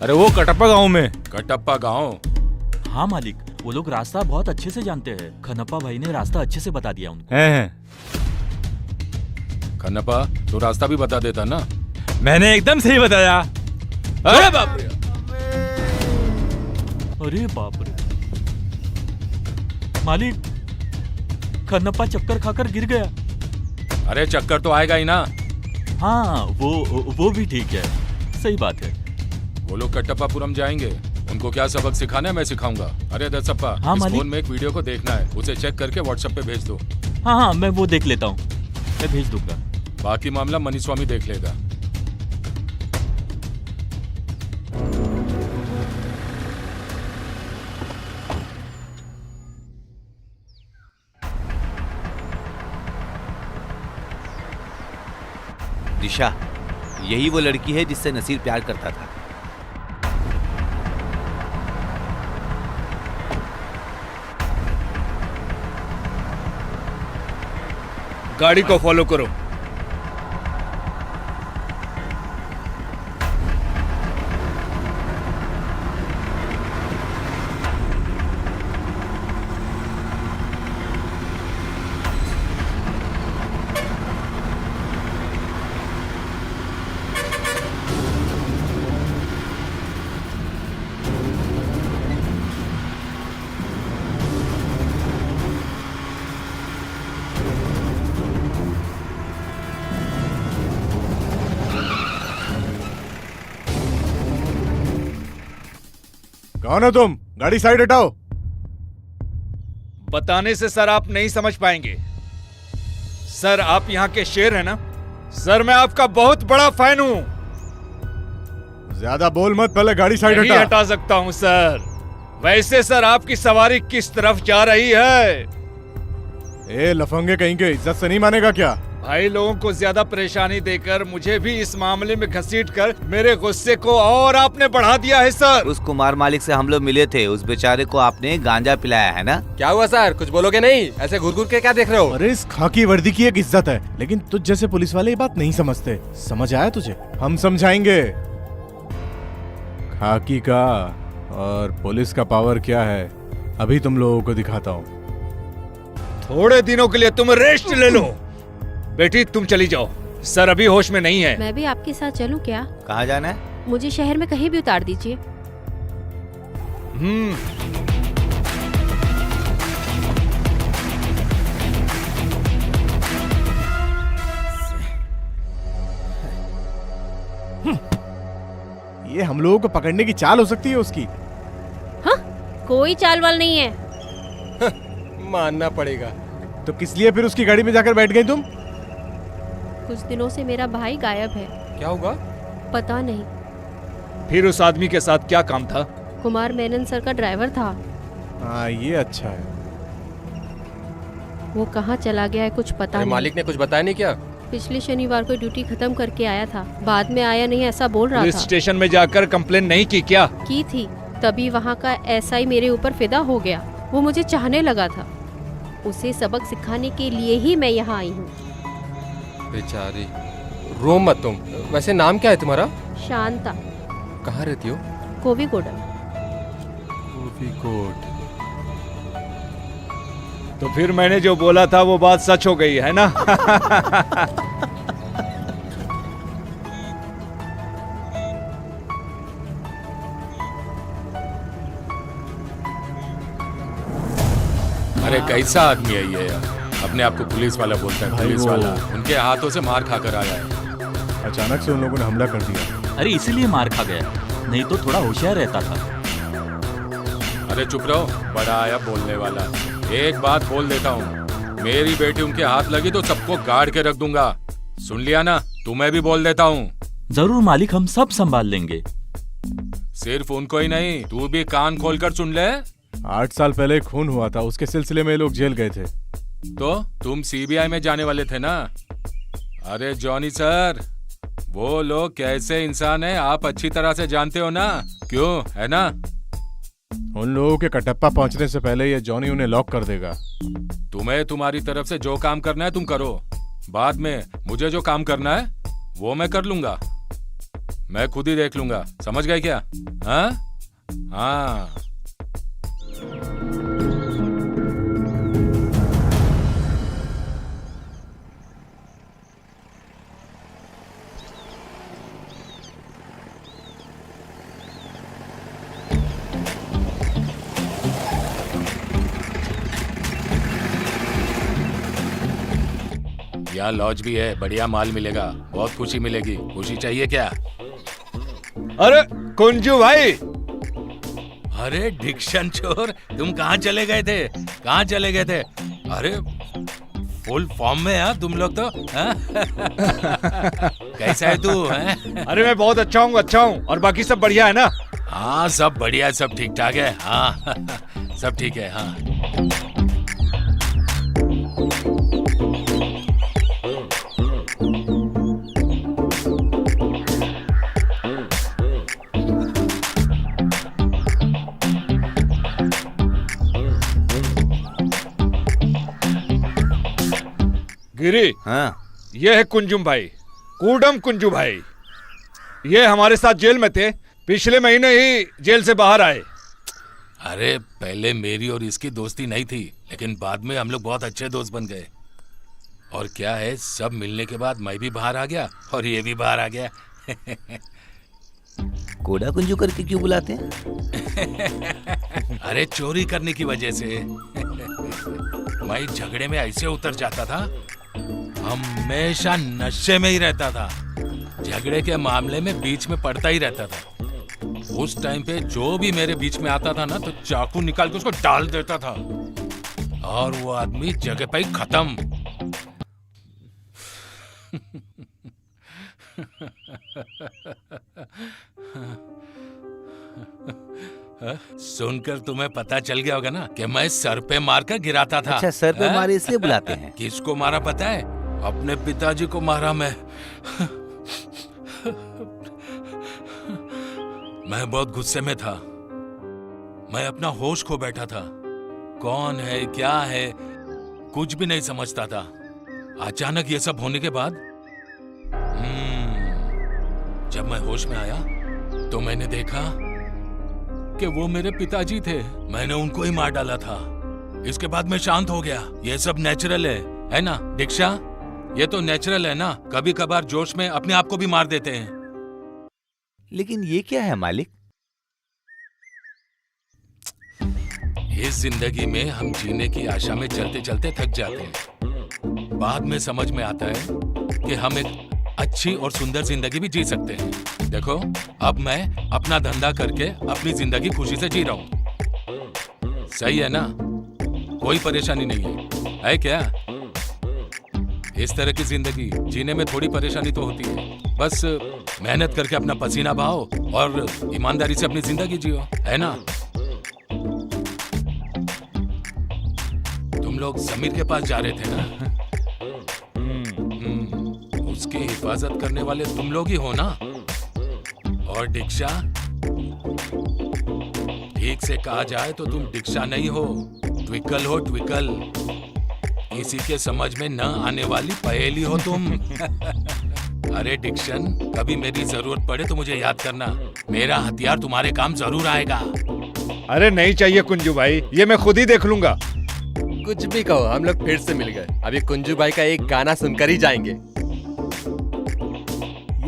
Speaker 3: अरे वो कटप्पा गांव में।
Speaker 12: कटप्पा गांव?
Speaker 8: हाँ मालिक, वो लोग रास्ता बहुत अच्छे से जानते हैं। खनप्पा भाई ने रास्ता अच्छे से बता दिया उनको।
Speaker 3: हैं।
Speaker 12: खनप्पा, तू रास्ता भी बता देता ना।
Speaker 3: मैंने एकदम सही बताया।
Speaker 12: अरे बाप रे!
Speaker 8: अरे बाप रे मालिक, खनप्पा चक्कर खाकर गिर गया।
Speaker 12: अरे चक्कर तो आएगा ही ना।
Speaker 8: हाँ वो भी ठीक है, सही बात है।
Speaker 12: वो लोग कटप्पापुरम जाएंगे, उनको क्या सबक सिखाना है मैं सिखाऊंगा। अरे दसप्पा,
Speaker 8: हाँ,
Speaker 12: इस
Speaker 8: मालिक।
Speaker 12: फोन में एक वीडियो को देखना है, उसे चेक करके व्हाट्सएप पे भेज दो।
Speaker 8: हाँ मैं वो देख लेता हूँ, मैं भेज दूंगा।
Speaker 12: बाकी मामला मनी स्वामी देख लेगा।
Speaker 1: दिशा, यही वो लड़की है जिससे नसीर प्यार करता था।
Speaker 6: गाड़ी को फॉलो करो।
Speaker 5: कौन हो तुम? गाड़ी साइड हटाओ।
Speaker 6: बताने से सर आप नहीं समझ पाएंगे। सर आप यहाँ के शेर हैं ना? सर मैं आपका बहुत बड़ा फैन हूँ।
Speaker 5: ज्यादा बोल मत, पहले गाड़ी साइड
Speaker 6: नहीं
Speaker 5: हटा।
Speaker 6: हटा सकता हूँ सर। वैसे सर आपकी सवारी किस तरफ जा रही है?
Speaker 5: ए लफंगे कहीं के, इज्जत से नहीं मानेगा क्या?
Speaker 6: भाई लोगों को ज्यादा परेशानी देकर मुझे भी इस मामले में घसीटकर मेरे गुस्से को और आपने बढ़ा दिया है सर।
Speaker 1: उस कुमार मालिक से हम लोग मिले थे, उस बेचारे को आपने गांजा पिलाया है ना?
Speaker 4: क्या हुआ सर, कुछ बोलोगे नहीं? ऐसे घुर घुर के क्या देख रहे हो?
Speaker 5: अरे इस खाकी वर्दी की एक इज्जत है, लेकिन तुझ जैसे पुलिस वाले ये बात नहीं समझते। समझ आया तुझे? हम समझाएंगे। खाकी का और पुलिस का पावर क्या है, अभी तुम लोगों को दिखाता हूँ।
Speaker 6: थोड़े दिनों के लिए तुम रेस्ट ले लो। बेटी तुम चली जाओ, सर अभी होश में नहीं है।
Speaker 7: मैं भी आपके साथ चलूं क्या?
Speaker 1: कहाँ जाना है?
Speaker 7: मुझे शहर में कहीं भी उतार दीजिए।
Speaker 5: ये हम लोगों को पकड़ने की चाल हो सकती है उसकी।
Speaker 7: हाँ, कोई चाल वाल नहीं है।
Speaker 4: मानना पड़ेगा।
Speaker 5: तो किस लिए फिर उसकी गाड़ी में जाकर बैठ गई तुम?
Speaker 7: कुछ दिनों से मेरा भाई गायब है।
Speaker 4: क्या होगा?
Speaker 7: पता नहीं।
Speaker 6: फिर उस आदमी के साथ क्या काम था?
Speaker 7: कुमार मेनन सर का ड्राइवर था।
Speaker 5: हाँ ये अच्छा है।
Speaker 7: वो कहाँ चला गया है कुछ पता नहीं।
Speaker 4: मालिक ने कुछ बताया नहीं क्या?
Speaker 7: पिछले शनिवार को ड्यूटी खत्म करके आया था, बाद में आया नहीं ऐसा बोल रहा
Speaker 6: पुलिस
Speaker 7: था।
Speaker 6: स्टेशन में जाकर कंप्लेन नहीं की क्या?
Speaker 7: की थी, तभी वहाँ का एसआई मेरे ऊपर फिदा हो गया। वो मुझे चाहने लगा था। उसे सबक सिखाने के लिए ही मैं यहाँ आई हूँ।
Speaker 4: बेचारी, रो मत तुम। वैसे नाम क्या है तुम्हारा?
Speaker 7: शांता।
Speaker 4: कहाँ रहती हो?
Speaker 7: कोविकोडल।
Speaker 6: तो फिर मैंने जो बोला था वो बात सच हो गई है ना?
Speaker 12: अरे कैसा आदमी है ये यार, अपने आप को पुलिस वाला बोलता है, पुलिस वाला। उनके हाथों से मार खाकर आया है।
Speaker 5: अचानक से उन लोगों ने हमला कर दिया।
Speaker 8: अरे इसीलिए मार खा गया, नहीं तो थोड़ा होशियार रहता था।
Speaker 12: अरे चुप रहो, बड़ा आया बोलने वाला। एक बात बोल देता हूँ, मेरी बेटी उनके हाथ लगी तो सबको गाड़ के रख दूंगा। सुन लिया ना? तुम्हें भी बोल देता हूँ।
Speaker 8: जरूर मालिक, हम सब संभाल लेंगे।
Speaker 12: सिर्फ उनको ही नहीं, तू भी कान खोलकर सुन ले।
Speaker 5: 8 साल पहले खून हुआ था, उसके सिलसिले में ये लोग जेल गए थे।
Speaker 12: तो तुम सीबीआई में जाने वाले थे ना? अरे जॉनी सर, वो लोग कैसे इंसान है आप अच्छी तरह से जानते हो ना, क्यों है ना?
Speaker 5: उन लोगों के कटप्पा पहुंचने से पहले ये जॉनी उन्हें लॉक कर देगा।
Speaker 12: तुम्हें तुम्हारी तरफ से जो काम करना है तुम करो, बाद में मुझे जो काम करना है वो मैं कर लूंगा। मैं खुद ही देख लूंगा, समझ गए क्या? हाँ हाँ। यहाँ लॉज भी है, बढ़िया माल मिलेगा, बहुत खुशी मिलेगी। खुशी चाहिए क्या?
Speaker 6: अरे कुंजू भाई!
Speaker 12: अरे डिक्शन चोर, तुम कहाँ चले गए थे? कहाँ चले गए थे? अरे फुल फॉर्म में है तुम लोग तो। कैसा है तू?
Speaker 6: अरे मैं बहुत अच्छा हूँ और बाकी सब बढ़िया है ना?
Speaker 12: हाँ सब बढ़िया, सब ठीक ठाक है। हाँ सब ठीक है। हाँ
Speaker 6: गिरी,
Speaker 1: हाँ,
Speaker 6: ये है कुंजुम भाई, कूडम कुंजू भाई। ये हमारे साथ जेल में थे, पिछले महीने ही जेल से बाहर आए।
Speaker 12: अरे पहले मेरी और इसकी दोस्ती नहीं थी, लेकिन बाद में हम लोग बहुत अच्छे दोस्त बन गए। और क्या है, सब मिलने के बाद मैं भी बाहर आ गया और ये भी बाहर आ गया।
Speaker 1: कोडा कुंजू करके क्यों बुलाते हैं?
Speaker 12: अरे चोरी करने की वजह से। मैं झगड़े में ऐसे उतर जाता था, हमेशा नशे में ही रहता था, झगड़े के मामले में बीच में पड़ता ही रहता था। उस टाइम पे जो भी मेरे बीच में आता था ना, तो चाकू निकाल के उसको डाल देता था और वो आदमी जगह पे ही खत्म। सुनकर तुम्हें पता चल गया होगा ना कि मैं सर पे मारकर गिराता था।
Speaker 1: अच्छा, सर पे मारे इसलिए बुलाते हैं।
Speaker 12: किसको मारा पता है? अपने पिताजी को मारा मैं। मैं बहुत गुस्से में था, मैं अपना होश खो बैठा था। कौन है क्या है कुछ भी नहीं समझता था। अचानक ये सब होने के बाद जब मैं होश में आया तो मैंने देखा कि वो मेरे पिताजी थे। मैंने उनको ही मार डाला था। इसके बाद मैं शांत हो गया। ये सब नेचुरल है ना दीक्षा? ये तो नेचुरल है ना, कभी कभार जोश में अपने आप को भी मार देते हैं।
Speaker 1: लेकिन ये क्या है मालिक?
Speaker 12: इस जिंदगी में हम जीने की आशा में चलते चलते थक जाते हैं। बाद में समझ में आता है कि हम एक अच्छी और सुंदर जिंदगी भी जी सकते हैं। देखो, अब मैं अपना धंधा करके अपनी जिंदगी खुशी से जी रहा हूँ। सही है ना? कोई परेशानी नहीं है क्या? इस तरह की जिंदगी जीने में थोड़ी परेशानी तो होती है। बस मेहनत करके अपना पसीना बहाओ और ईमानदारी से अपनी जिंदगी जियो, है ना? तुम लोग समीर के पास जा रहे थे ना? उसकी हिफाजत करने वाले तुम लोग ही हो ना? और दीक्षा, ठीक से कहा जाए तो तुम दीक्षा नहीं हो, ट्विकल हो, ट्विकल। किसी के समझ में न आने वाली पहेली हो तुम। अरे डिक्शन, कभी मेरी जरूरत पड़े तो मुझे याद करना। मेरा हथियार तुम्हारे काम जरूर आएगा।
Speaker 6: अरे नहीं चाहिए कुंजू भाई, ये मैं खुद ही देख लूंगा।
Speaker 4: कुछ भी कहो, हम लोग फिर से मिल गए। अभी कुंजू भाई का एक गाना सुनकर ही जाएंगे।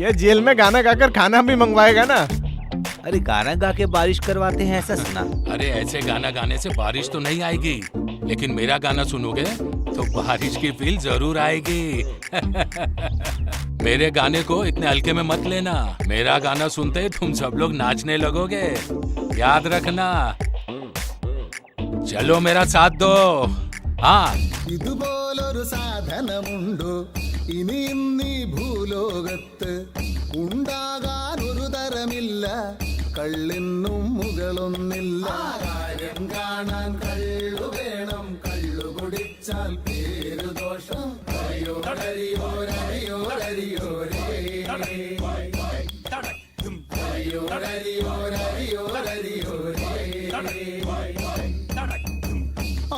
Speaker 5: ये जेल में गाना गाकर खाना भी मंगवाएगा ना।
Speaker 1: अरे गाना गा के बारिश करवाते हैं ऐसा सुना।
Speaker 12: अरे ऐसे गाना गाने से बारिश तो नहीं आएगी, लेकिन मेरा गाना सुनोगे तो बारिश की फील जरूर आएगी। मेरे गाने को इतने हल्के में मत लेना। मेरा गाना सुनते ही तुम सब लोग नाचने लगोगे, याद रखना। चलो मेरा साथ दो। हाँ,
Speaker 13: ഇതുപോലൊരു സാധനമുണ്ടോ ഇനി ഇന്നീ ഭൂലോകത്ത് ഉണ്ടാകാൻ ഒരു തരമില്ല കള്ളിന്നും മുകളൊന്നില്ല കാര്യം കാണാൻ കള്ളു വേണം കള്ളു കുടിച്ചാൽ പേരു ദോഷം ഹരിയോ ഹരിയോ ഹരിയോ ഹരിയോ ഹരിയോ ഹരിയോ ഹരിയോ ഹരിയോ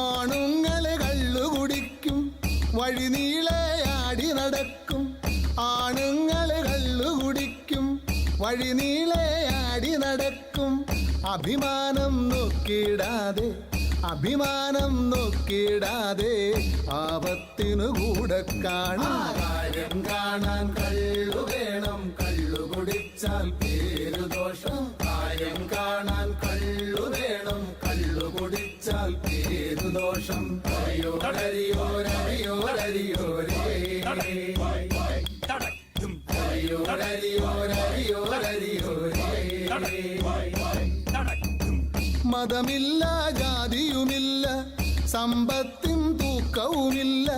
Speaker 13: ആണുങ്ങളെ കള്ളു കുടിക്കും വഴി നീളയാടി നടക്കും ആണുങ്ങളെ കള്ളു കുടിക്കും വഴി നീളയാടി നടക്കും അഭിമാനം നോക്കിടാതെ അഭിമാനം നോക്കിടാതെ ആപത്തിനു കൂടെ കാണാൻ കാര്യം കാണാൻ കള്ളു വേണം കള്ളു കുടിച്ചാൽ പേരു ദോഷം കാര്യം കാണാൻ കള്ളു വേണം കള്ളു കുടിച്ചാൽ പേരു ദോഷം ഹരിയോ ഹരിയോ ഹരിയോ ഹരിയോ ഹരിയോ ഹരിയോ ഹരിയോ ഹരിയോ മതമില്ല ജാതിയുമില്ല സമ്പത്തിൻ തൂക്കവുമില്ല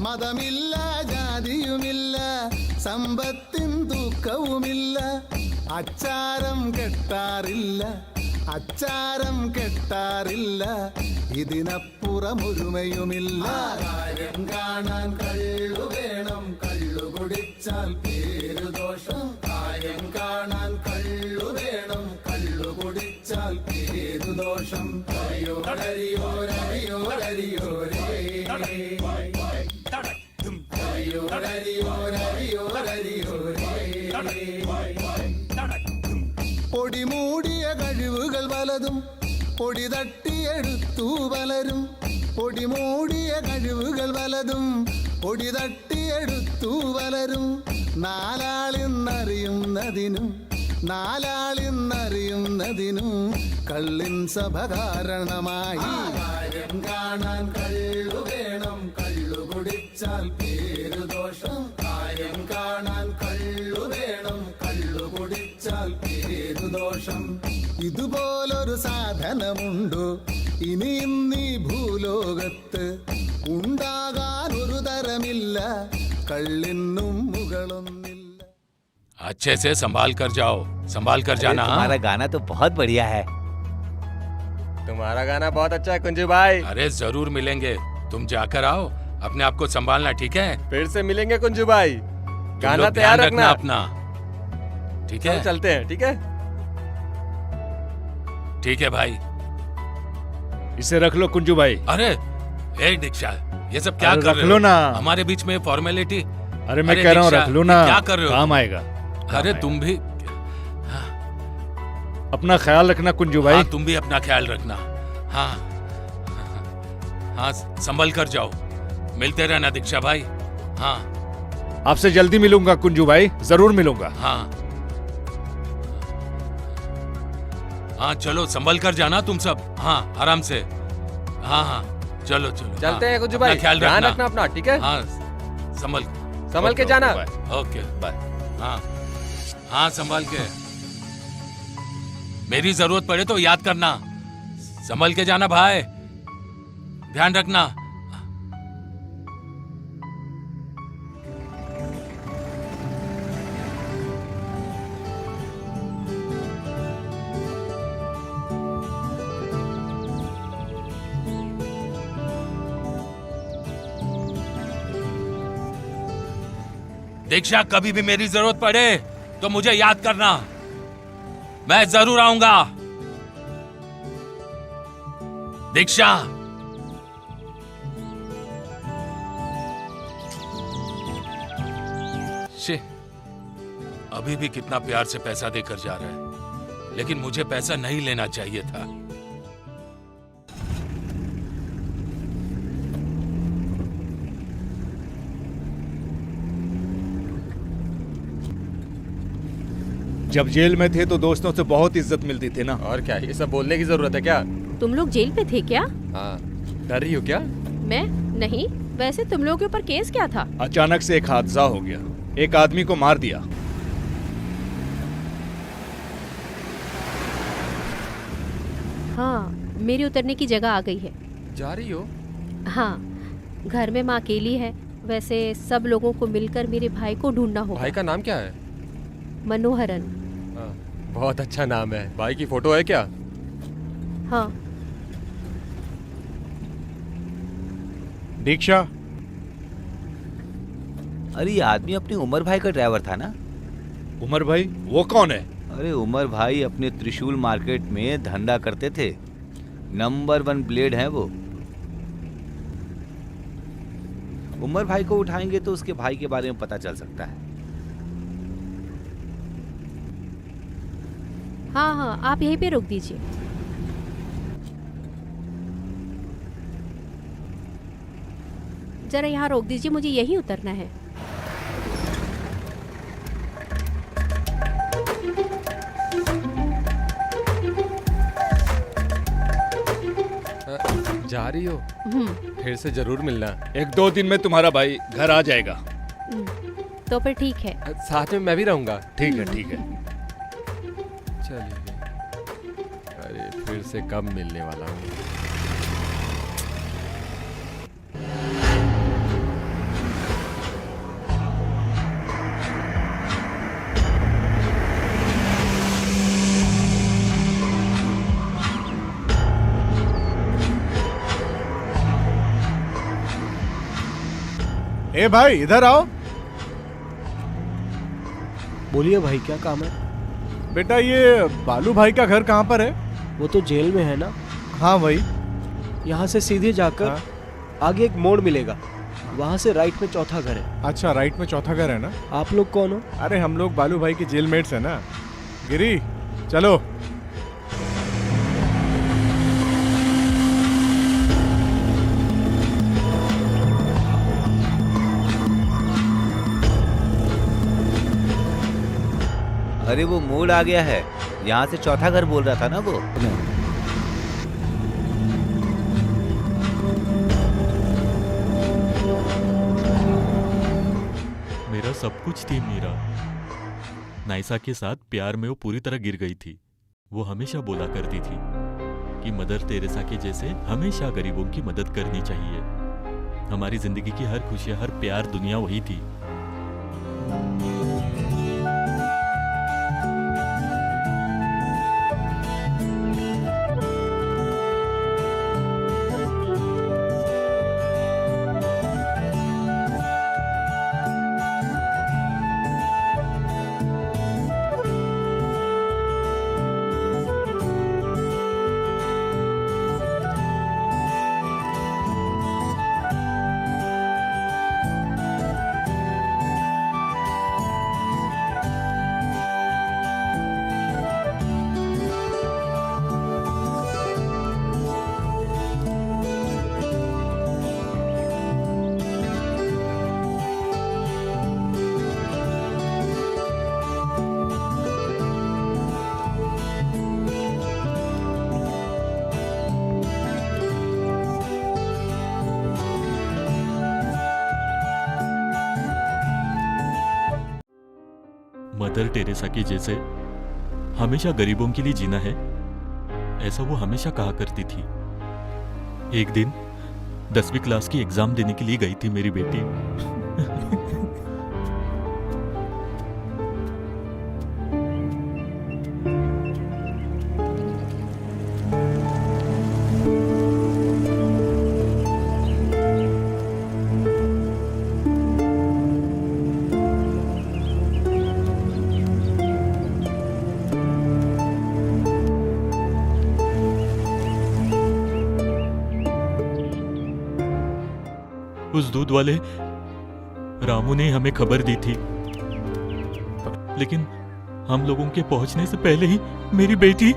Speaker 13: മതമില്ല ജാതിയുമില്ല സമ്പത്തിൻ തൂക്കവുമില്ല അച്ചാരം കെട്ടാറില്ല അച്ചാരം കെട്ടാറില്ല ഇതിനപ്പുറമൊരുമയുമില്ല കാര്യം കാണാൻ കള്ളു വേണം കള്ളു കുടിച്ചാൽ പേരു ദോഷം കാര്യം കാണാൻ കള്ളു വേണം കള്ളു കുടിച്ചാൽ പേരു ദോഷം ഹരിയോ ഹരിയോ ഹരിയോ ഹരിയോ ഹരിയോ ഹരിയോ ഹരിയോ ഹരിയോ പൊടിമൂടിയ കഴിവുകൾ പലതും പൊടി തട്ടിയെടുത്തു പലരും പൊടിമൂടിയ കഴിവുകൾ പലതും പൊടി തട്ടിയെടുത്തു പലരും നാലാളിന്നറിയുന്നതിനും നാലാളിന്നറിയുന്നതിനും കള്ളിൻ സഭ കാരണമായി കാര്യം കാണാൻ കള്ളു വേണം കള്ളു കുടിച്ചാൽ പേരു ദോഷം കാര്യം കാണാൻ കള്ളു വേണം കള്ളു കുടിച്ചാൽ പേരു ദോഷം ഇതുപോലൊരു സാധനമുണ്ടോ ഇനി ഇന്നീ ഭൂലോകത്ത് ഉണ്ടാകാൻ ഒരു തരമില്ല കള്ളിന്നും മുകളൊന്നില്ല
Speaker 12: अच्छे से संभाल कर जाओ, संभाल कर जाना।
Speaker 1: तुम्हारा गाना तो बहुत बढ़िया है।
Speaker 4: तुम्हारा गाना बहुत अच्छा है कुंजू भाई।
Speaker 12: अरे जरूर मिलेंगे, तुम जाकर आओ, अपने आप को संभालना, ठीक है?
Speaker 4: फिर से मिलेंगे कुंजू भाई।
Speaker 12: तुम
Speaker 4: गाना
Speaker 12: लोग
Speaker 4: तैयार
Speaker 12: ध्यान
Speaker 4: रखना
Speaker 12: अपना, ठीक है?
Speaker 4: चलते हैं, ठीक है?
Speaker 12: ठीक है भाई।
Speaker 6: इसे रख लो कुंजू भाई।
Speaker 12: अरे ए दीक्षा, ये सब क्या
Speaker 6: अरे
Speaker 12: कर
Speaker 6: रख
Speaker 12: रहे
Speaker 6: लो
Speaker 12: हो?
Speaker 6: ना।
Speaker 12: हमारे बीच में फॉर्मेलिटी।
Speaker 6: अरे मैं कह रहा हूँ रख लो ना,
Speaker 12: क्या कर रहे हो?
Speaker 6: काम आएगा।
Speaker 12: अरे तुम भी
Speaker 6: अपना ख्याल रखना कुंजू भाई।
Speaker 12: हाँ, तुम भी अपना ख्याल रखना। हाँ हाँ, संभल कर जाओ, मिलते रहना दीक्षा भाई। हाँ
Speaker 6: आपसे जल्दी मिलूंगा कुंजू भाई, जरूर मिलूंगा।
Speaker 12: हाँ हाँ, चलो संभल कर जाना तुम सब। हाँ, आराम से। हाँ हाँ, चलो चलो।
Speaker 4: चलते हैं कुंजू
Speaker 12: अपना
Speaker 4: भाई,
Speaker 12: ख्याल
Speaker 4: ध्यान
Speaker 12: रखना
Speaker 4: रखना अपना, ठीक है?
Speaker 12: हाँ, संभल
Speaker 4: के जाना।
Speaker 12: Okay bye. हाँ हाँ, संभाल के। मेरी जरूरत पड़े तो याद करना, संभल के जाना भाई, ध्यान रखना। दीक्षा, कभी भी मेरी जरूरत पड़े तो मुझे याद करना, मैं जरूर आऊंगा। दीक्षा, अभी भी कितना प्यार से पैसा देकर जा रहा है, लेकिन मुझे पैसा नहीं लेना चाहिए था।
Speaker 6: जब जेल में थे तो दोस्तों से बहुत इज्जत मिलती थी ना।
Speaker 4: और क्या, ये सब बोलने की जरूरत है क्या?
Speaker 7: तुम लोग जेल पे थे क्या?
Speaker 4: हाँ, डर रही हो क्या?
Speaker 7: मैं नहीं, वैसे तुम लोगों के ऊपर केस क्या था?
Speaker 6: अचानक से एक हादसा हो गया, एक आदमी को मार दिया।
Speaker 7: हाँ, मेरी उतरने की जगह आ गई है।
Speaker 4: जा रही हो?
Speaker 7: हाँ, घर में माँ अकेली है। वैसे सब लोगों को मिलकर मेरे भाई को ढूंढना होगा।
Speaker 4: भाई का नाम क्या है?
Speaker 7: मनोहरन।
Speaker 4: बहुत अच्छा नाम है। भाई की फोटो है क्या?
Speaker 7: हाँ।
Speaker 5: दीक्षा।
Speaker 1: अरे ये आदमी अपने उमर भाई का ड्राइवर था ना?
Speaker 6: उमर भाई? वो कौन है?
Speaker 1: अरे उमर भाई अपने त्रिशूल मार्केट में धंधा करते थे। नंबर 1 ब्लेड है वो। उमर भाई को उठाएंगे तो उसके भाई के बारे में पता चल सकता है।
Speaker 7: हाँ हाँ, आप यहीं पे रोक दीजिए। जरा यहाँ रोक दीजिए, मुझे यहीं उतरना है।
Speaker 4: जा रही हो? फिर से जरूर मिलना।
Speaker 6: 1-2 दिन में तुम्हारा भाई घर आ जाएगा।
Speaker 7: तो फिर ठीक है।
Speaker 4: साथ में मैं भी रहूंगा।
Speaker 6: ठीक है, ठीक है।
Speaker 4: चलिए। अरे फिर से कब मिलने वाला हूँ।
Speaker 5: ए भाई इधर आओ।
Speaker 9: बोलिए भाई, क्या काम है?
Speaker 5: बेटा ये बालू भाई का घर कहाँ पर है?
Speaker 9: वो तो जेल में है ना।
Speaker 5: हाँ वही।
Speaker 9: यहाँ से सीधे जाकर आगे एक मोड़ मिलेगा, वहाँ से राइट में चौथा घर है।
Speaker 5: अच्छा, राइट में चौथा घर है ना।
Speaker 9: आप लोग कौन हो?
Speaker 5: अरे हम लोग बालू भाई के जेलमेट्स है ना। गिरी चलो।
Speaker 1: अरे वो मोड़ आ गया है, यहाँ से चौथा घर बोल रहा था ना वो।
Speaker 8: मेरा सब कुछ थी मीरा। नाइसा के साथ प्यार में वो पूरी तरह गिर गई थी। वो हमेशा बोला करती थी कि मदर तेरेसा के जैसे हमेशा गरीबों की मदद करनी चाहिए। हमारी जिंदगी की हर खुशियां, हर प्यार, दुनिया वही थी। मदर टेरेसा के जैसे हमेशा गरीबों के लिए जीना है, ऐसा वो हमेशा कहा करती थी। एक दिन 10वीं क्लास की एग्जाम देने के लिए गई थी मेरी बेटी। उस दूध वाले रामू ने हमें खबर दी थी, लेकिन हम लोगों के पहुंचने से पहले ही मेरी बेटी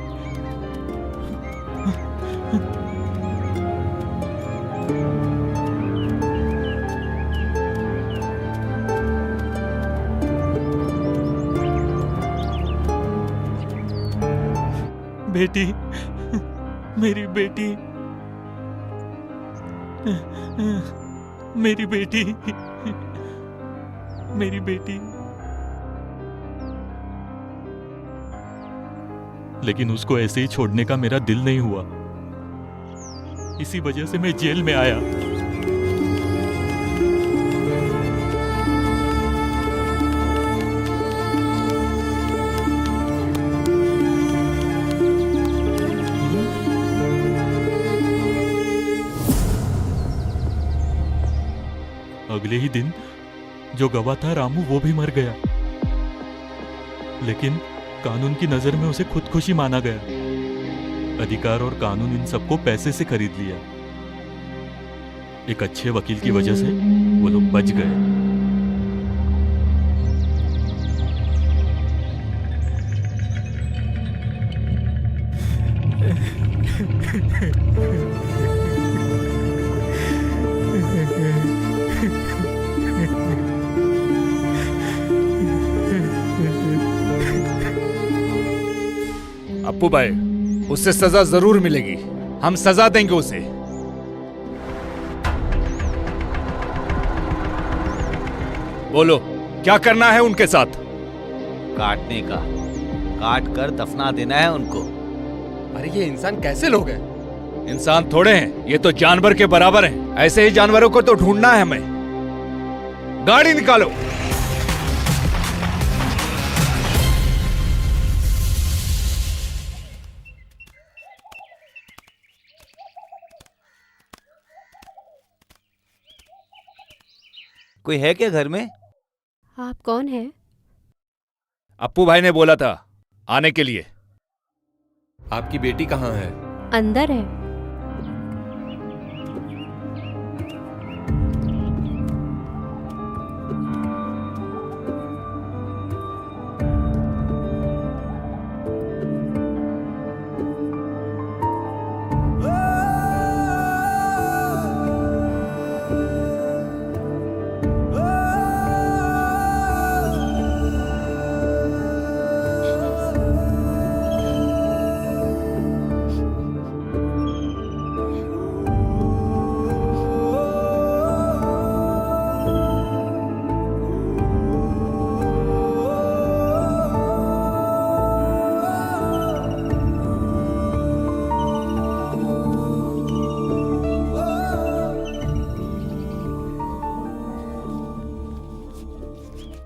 Speaker 8: बेटी, मेरी बेटी, मेरी बेटी, मेरी बेटी। लेकिन उसको ऐसे ही छोड़ने का मेरा दिल नहीं हुआ। इसी वजह से मैं जेल में आया। अगले ही दिन जो गवाह था रामू, वो भी मर गया। लेकिन कानून की नजर में उसे खुदकुशी माना गया। अधिकार और कानून इन सबको पैसे से खरीद लिया। एक अच्छे वकील की वजह से वो लोग बच गए।
Speaker 6: अप्पू भाई, उससे सजा जरूर मिलेगी। हम सजा देंगे उसे। बोलो, क्या करना है उनके साथ?
Speaker 1: काटने का, काट कर दफना देना है उनको।
Speaker 4: अरे ये इंसान कैसे लोग हैं?
Speaker 6: इंसान थोड़े हैं, ये तो जानवर के बराबर हैं। ऐसे ही जानवरों को तो ढूंढना है हमें। गाड़ी निकालो।
Speaker 1: कोई है क्या घर में?
Speaker 7: आप कौन है?
Speaker 6: अप्पू भाई ने बोला था आने के लिए।
Speaker 4: आपकी बेटी कहाँ है?
Speaker 7: अंदर है।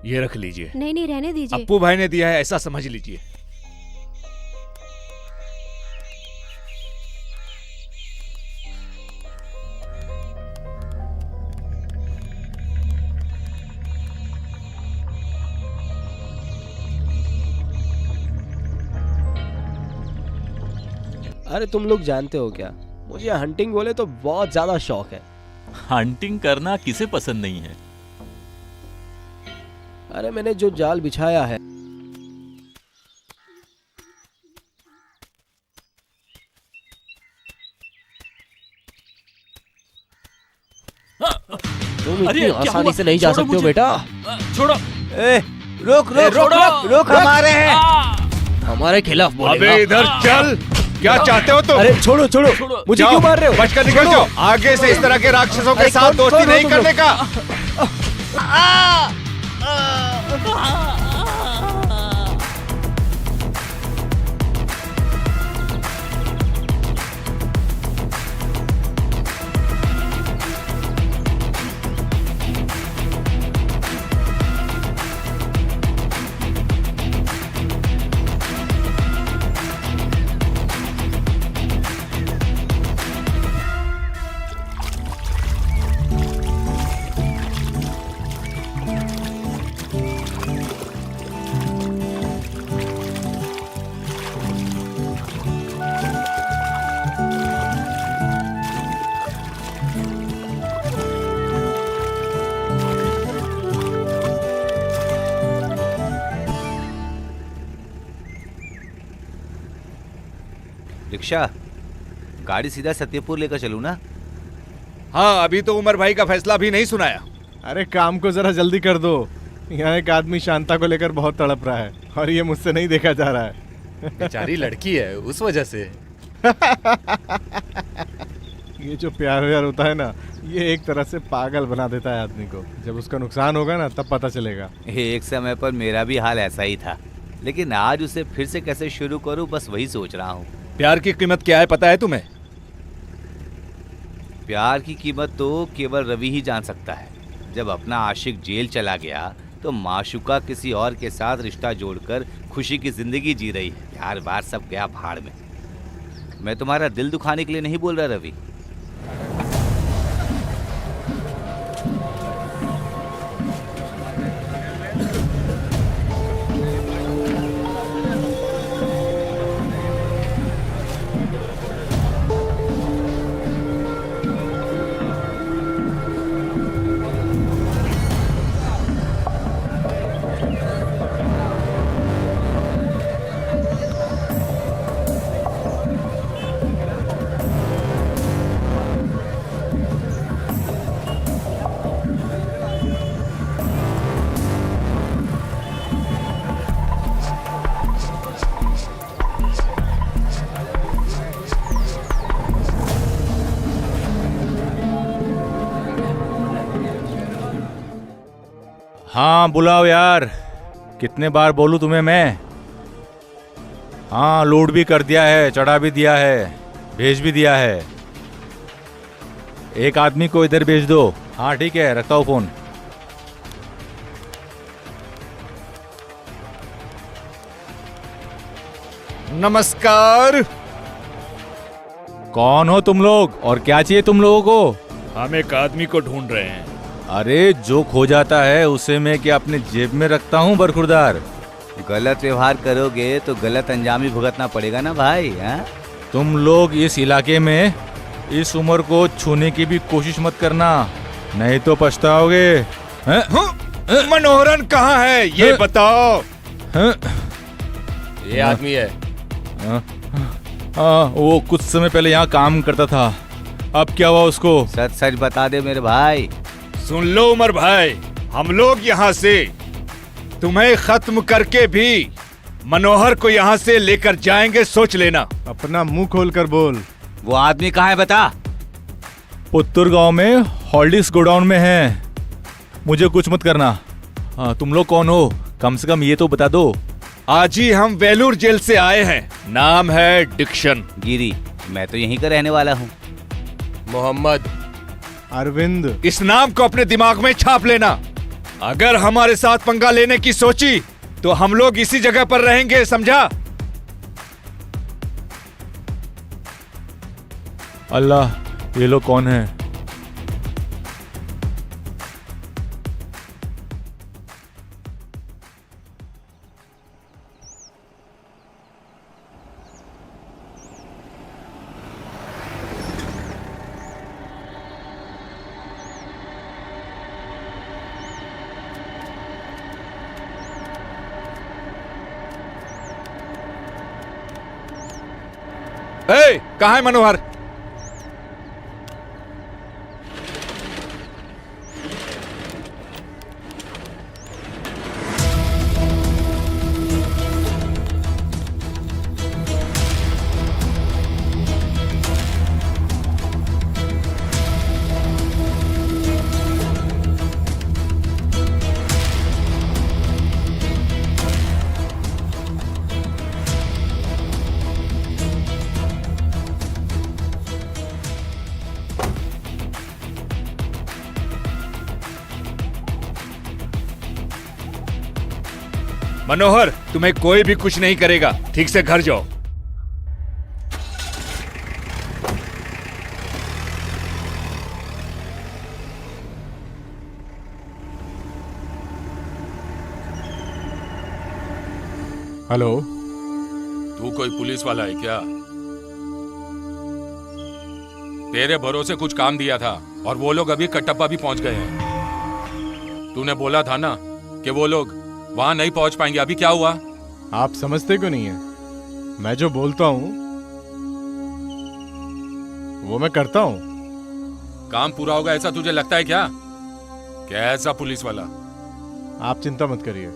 Speaker 6: ये रख लीजिए।
Speaker 7: नहीं नहीं, रहने दीजिए।
Speaker 6: अप्पू भाई ने दिया है, ऐसा समझ लीजिए।
Speaker 9: अरे तुम लोग जानते हो क्या, मुझे हंटिंग बोले तो बहुत ज्यादा शौक है।
Speaker 8: हंटिंग करना किसे पसंद नहीं है?
Speaker 9: अरे मैंने जो जाल बिछाया है, तुम इतनी आसानी से नहीं जा सकते हो बेटा।
Speaker 8: छोड़ो।
Speaker 2: रुक रुक रुक रुक, हमारे हैं।
Speaker 9: हमारे खिलाफ बोलेगा।
Speaker 6: अबे इधर चल। क्या चाहते हो तुम?
Speaker 9: अरे छोड़ो छोड़ो, मुझे क्यों मार रहे हो?
Speaker 6: बचकर निकल जाओ। आगे से इस तरह के राक्षसों के साथ दोस्ती नहीं करने का।
Speaker 1: रिक्शा, गाड़ी सीधा सत्यपुर लेकर चलूं ना?
Speaker 6: हाँ, अभी तो उमर भाई का फैसला भी नहीं सुनाया।
Speaker 5: अरे काम को जरा जल्दी कर दो। यहाँ एक आदमी शांता को लेकर बहुत तड़प रहा है और ये मुझसे नहीं देखा जा रहा है।
Speaker 4: बेचारी लड़की है, उस वजह से।
Speaker 5: ये जो प्यार व्यार होता है ना, ये एक तरह से पागल बना देता है आदमी को। जब उसका नुकसान होगा ना, तब पता चलेगा।
Speaker 1: एक समय पर मेरा भी हाल ऐसा ही था, लेकिन आज उसे फिर से कैसे शुरू करूं, बस वही सोच रहा हूँ।
Speaker 6: प्यार की कीमत क्या है पता है तुम्हें?
Speaker 1: प्यार की कीमत तो केवल रवि ही जान सकता है। जब अपना आशिक जेल चला गया तो माशुका किसी और के साथ रिश्ता जोड़कर खुशी की जिंदगी जी रही है। यार बार सब गया भाड़ में। मैं तुम्हारा दिल दुखाने के लिए नहीं बोल रहा रवि।
Speaker 3: हाँ बुलाओ यार, कितने बार बोलूं तुम्हें मैं। हाँ लोड भी कर दिया है, चढ़ा भी दिया है, भेज भी दिया है। एक आदमी को इधर भेज दो। हाँ ठीक है, रखता हूँ फोन।
Speaker 6: नमस्कार।
Speaker 3: कौन हो तुम लोग और क्या चाहिए तुम लोगों को?
Speaker 6: हम एक आदमी को ढूंढ रहे हैं।
Speaker 3: अरे जो खो जाता है उसे मैं क्या अपने जेब में रखता हूँ बरखुरदार?
Speaker 1: गलत व्यवहार करोगे तो गलत अंजाम ही भुगतना पड़ेगा ना भाई। हाँ?
Speaker 3: तुम लोग इस इलाके में इस उम्र को छूने की भी कोशिश मत करना, नहीं तो पछताओगे।
Speaker 6: मनोहरन कहाँ है ये बताओ।
Speaker 4: ये आदमी है।
Speaker 3: वो कुछ समय पहले यहाँ काम करता था, अब क्या हुआ उसको?
Speaker 1: सच सच बता दे मेरे भाई।
Speaker 6: सुन लो उमर भाई, हम लोग यहाँ से तुम्हें खत्म करके भी मनोहर को यहाँ से लेकर जाएंगे, सोच लेना।
Speaker 5: अपना मुंह खोल कर बोल।
Speaker 1: वो आदमी कहाँ है बता।
Speaker 3: पुत्तूर गांव में हॉर्लिक्स गोडाउन में है। मुझे कुछ मत करना। तुम लोग कौन हो, कम से कम ये तो बता दो।
Speaker 6: आज ही हम वेलूर जेल से आए हैं, नाम है डिक्शन
Speaker 1: गिरी। मैं तो यहीं का रहने वाला हूँ।
Speaker 4: मोहम्मद।
Speaker 5: अरविंद।
Speaker 6: इस नाम को अपने दिमाग में छाप लेना। अगर हमारे साथ पंगा लेने की सोची तो हम लोग इसी जगह पर रहेंगे, समझा?
Speaker 3: अल्लाह, ये लोग कौन है?
Speaker 6: कहाँ है मनोहर? मनोहर, तुम्हें कोई भी कुछ नहीं करेगा, ठीक से घर जाओ।
Speaker 5: हेलो,
Speaker 12: तू कोई पुलिस वाला है क्या? तेरे भरोसे कुछ काम दिया था और वो लोग अभी कटप्पा भी पहुंच गए हैं। तूने बोला था ना कि वो लोग वहां नहीं पहुंच पाएंगे, अभी क्या हुआ?
Speaker 5: आप समझते क्यों नहीं है? मैं जो बोलता हूँ वो मैं करता हूँ।
Speaker 12: काम पूरा होगा ऐसा तुझे लगता है क्या? कैसा पुलिस वाला?
Speaker 5: आप चिंता मत करिए।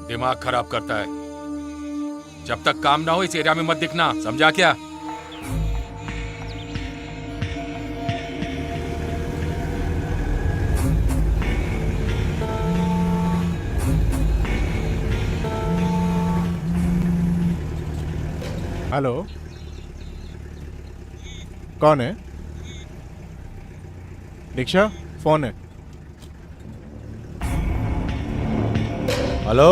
Speaker 12: दिमाग खराब करता है। जब तक काम ना हो इस एरिया में मत दिखना, समझा क्या?
Speaker 5: हेलो, कौन है? दीक्षा, फोन है।
Speaker 3: Hello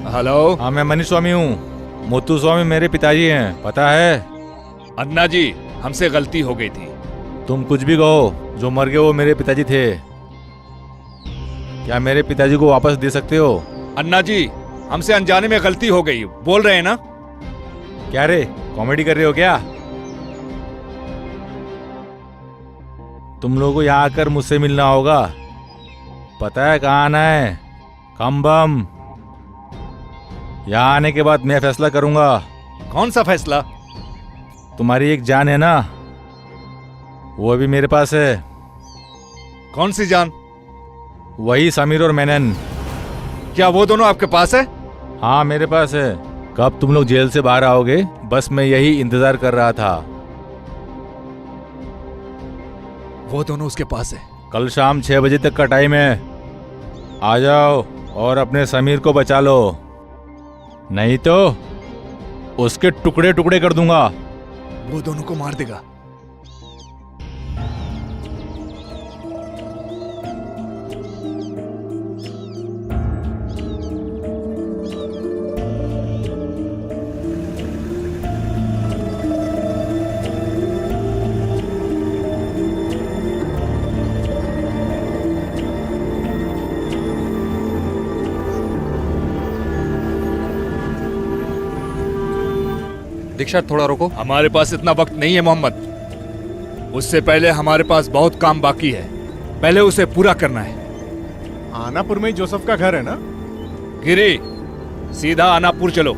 Speaker 6: hello.
Speaker 3: हाँ, मैं मनीष स्वामी हूँ। मुत्तु स्वामी मेरे पिताजी हैं, पता है?
Speaker 6: अन्ना जी, हमसे गलती हो गई थी।
Speaker 3: तुम कुछ भी कहो, जो मर गए वो मेरे पिताजी थे। क्या मेरे पिताजी को वापस दे सकते हो?
Speaker 6: अन्ना जी, हमसे अनजाने में गलती हो गई, बोल रहे हैं ना?
Speaker 3: क्या रे, कॉमेडी कर रहे हो क्या? तुम लोगों को यहाँ आकर मुझसे मिलना होगा। पता है कहाँ आना है? कम्बम। यहाँ आने के बाद मैं फैसला करूंगा।
Speaker 6: कौन सा फैसला?
Speaker 3: तुम्हारी एक जान है ना, वो भी मेरे पास है।
Speaker 6: कौन सी जान?
Speaker 3: वही समीर और मेनन।
Speaker 6: क्या वो दोनों आपके पास है?
Speaker 3: हाँ, मेरे पास है। कब तुम लोग जेल से बाहर आओगे, बस मैं यही इंतजार कर रहा था।
Speaker 6: वो दोनों उसके पास है।
Speaker 3: कल शाम 6 बजे तक का टाइम है। आ जाओ और अपने समीर को बचा लो, नहीं तो उसके टुकड़े टुकड़े कर दूंगा।
Speaker 6: वो दोनों को मार देगा।
Speaker 4: दीक्षा, थोड़ा रुको।
Speaker 6: हमारे पास इतना वक्त नहीं है मोहम्मद। उससे पहले हमारे पास बहुत काम बाकी है, पहले उसे पूरा करना है।
Speaker 5: आनापुर में ही जोसेफ का घर है ना?
Speaker 6: गिरी, सीधा आनापुर चलो,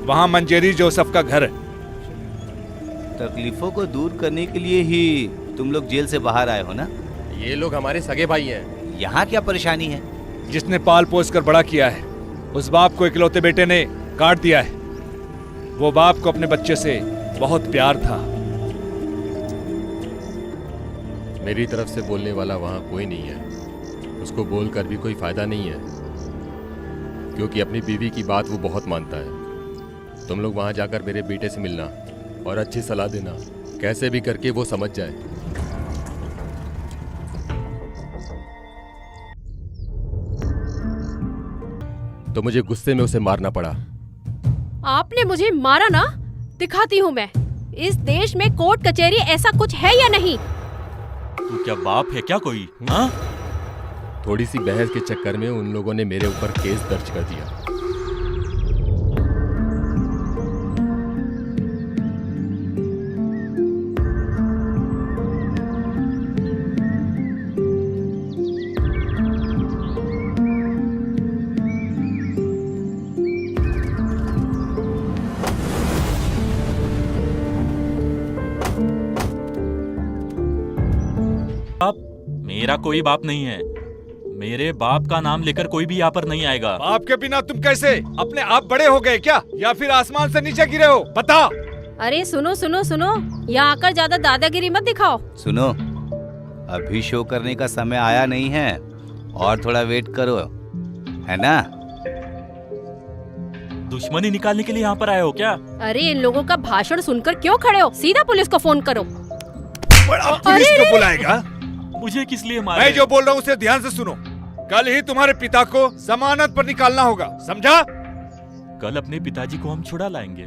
Speaker 6: वहां मंजेरी जोसेफ का घर है।
Speaker 1: तकलीफों को दूर करने के लिए ही तुम लोग जेल से बाहर आए हो ना?
Speaker 4: ये लोग हमारे सगे भाई हैं।
Speaker 1: यहाँ क्या परेशानी है?
Speaker 6: जिसने पाल पोस कर बड़ा किया है, उस बाप को इकलौते बेटे ने काट दिया है। वो बाप को अपने बच्चे से बहुत प्यार था।
Speaker 4: मेरी तरफ से बोलने वाला वहां कोई नहीं है। उसको बोलकर भी कोई फायदा नहीं है, क्योंकि अपनी बीवी की बात वो बहुत मानता है। तुम लोग वहां जाकर मेरे बेटे से मिलना और अच्छी सलाह देना, कैसे भी करके वो समझ जाए। तो मुझे गुस्से में उसे मारना पड़ा।
Speaker 7: आपने मुझे मारा ना, दिखाती हूँ मैं। इस देश में कोर्ट कचहरी ऐसा कुछ है या नहीं?
Speaker 8: तू क्या बाप है क्या कोई? हाँ?
Speaker 4: थोड़ी सी बहस के चक्कर में उन लोगों ने मेरे ऊपर केस दर्ज कर दिया।
Speaker 8: मेरा कोई बाप नहीं है। मेरे बाप का नाम लेकर कोई भी यहाँ पर नहीं आएगा।
Speaker 6: बाप के बिना तुम कैसे अपने आप बड़े हो गए क्या, या फिर आसमान से नीचे गिरे हो? बता।
Speaker 7: अरे सुनो सुनो सुनो, यहाँ आकर ज्यादा दादागिरी मत दिखाओ।
Speaker 1: सुनो, अभी शो करने का समय आया नहीं है, और थोड़ा वेट करो, है ना?
Speaker 8: दुश्मनी निकालने के लिए यहाँ पर आए हो क्या?
Speaker 7: अरे इन लोगों का भाषण सुनकर क्यों खड़े हो? सीधा पुलिस को फोन करो।
Speaker 6: पुलिस को बुलाएगा?
Speaker 8: मुझे किस लिए मारे?
Speaker 6: मैं जो बोल रहा हूँ उसे ध्यान से सुनो। कल ही तुम्हारे पिता को जमानत पर निकालना होगा, समझा?
Speaker 8: कल अपने पिताजी को हम छुड़ा लाएंगे।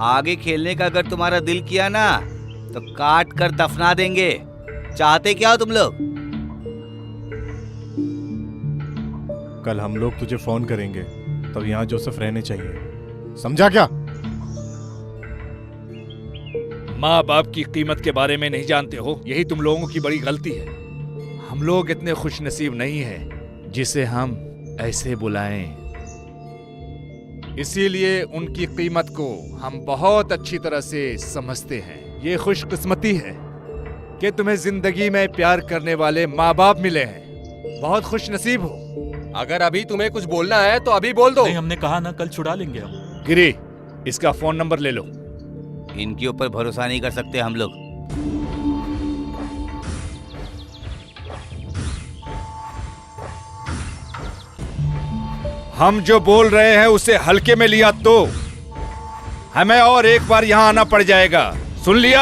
Speaker 1: आगे खेलने का अगर तुम्हारा दिल किया ना, तो काट कर दफना देंगे। चाहते क्या हो तुम लोग?
Speaker 5: कल हम लोग तुझे फोन करेंगे, तब यहाँ जोसेफ रहने चाहिए, समझा क्या?
Speaker 6: माँ बाप की कीमत के बारे में नहीं जानते हो, यही तुम लोगों की बड़ी गलती है। हम लोग इतने खुशनसीब नहीं हैं जिसे हम ऐसे बुलाएं। इसीलिए उनकी कीमत को हम बहुत अच्छी तरह से समझते हैं। ये खुशकिस्मती है कि तुम्हें जिंदगी में प्यार करने वाले माँ बाप मिले हैं। बहुत खुश नसीब हो।
Speaker 4: अगर अभी तुम्हें कुछ बोलना है तो अभी बोल दो।
Speaker 8: नहीं, हमने कहा ना कल छुड़ा लेंगे हम।
Speaker 6: गिरी, इसका फोन नंबर ले लो।
Speaker 2: इनके ऊपर भरोसा नहीं कर सकते हम लोग।
Speaker 6: हम जो बोल रहे हैं उसे हल्के में लिया तो हमें और एक बार यहां आना पड़ जाएगा। सुन लिया?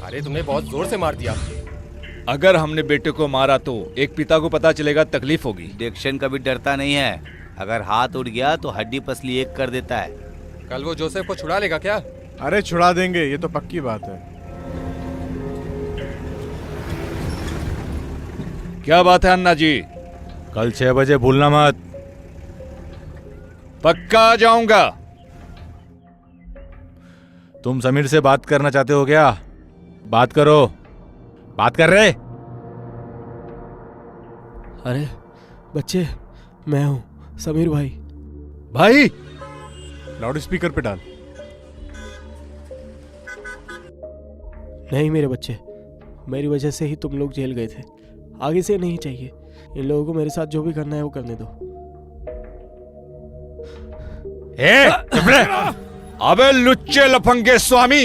Speaker 4: अरे तुमने बहुत जोर से मार दिया।
Speaker 6: अगर हमने बेटे को मारा तो एक पिता को पता चलेगा, तकलीफ होगी।
Speaker 2: डिक्शन कभी डरता नहीं है। अगर हाथ उड़ गया तो हड्डी पसली एक कर देता है।
Speaker 4: कल वो जोसेफ को छुड़ा लेगा क्या?
Speaker 5: अरे छुड़ा देंगे, ये तो पक्की बात है।
Speaker 6: क्या बात है अन्ना जी?
Speaker 3: कल 6 बजे भूलना मत।
Speaker 6: पक्का आ जाऊंगा।
Speaker 3: तुम समीर से बात करना चाहते हो क्या? बात करो। बात कर रहे?
Speaker 9: अरे बच्चे, मैं हूँ समीर भाई।
Speaker 6: भाई,
Speaker 5: लाउड स्पीकर पे डाल।
Speaker 9: नहीं मेरे बच्चे, मेरी वजह से ही तुम लोग जेल गए थे। आगे से नहीं चाहिए। इन लोगों को मेरे साथ जो भी करना है वो करने दो।
Speaker 3: चुप रहे।
Speaker 6: अबे लुच्चे लफंगे स्वामी,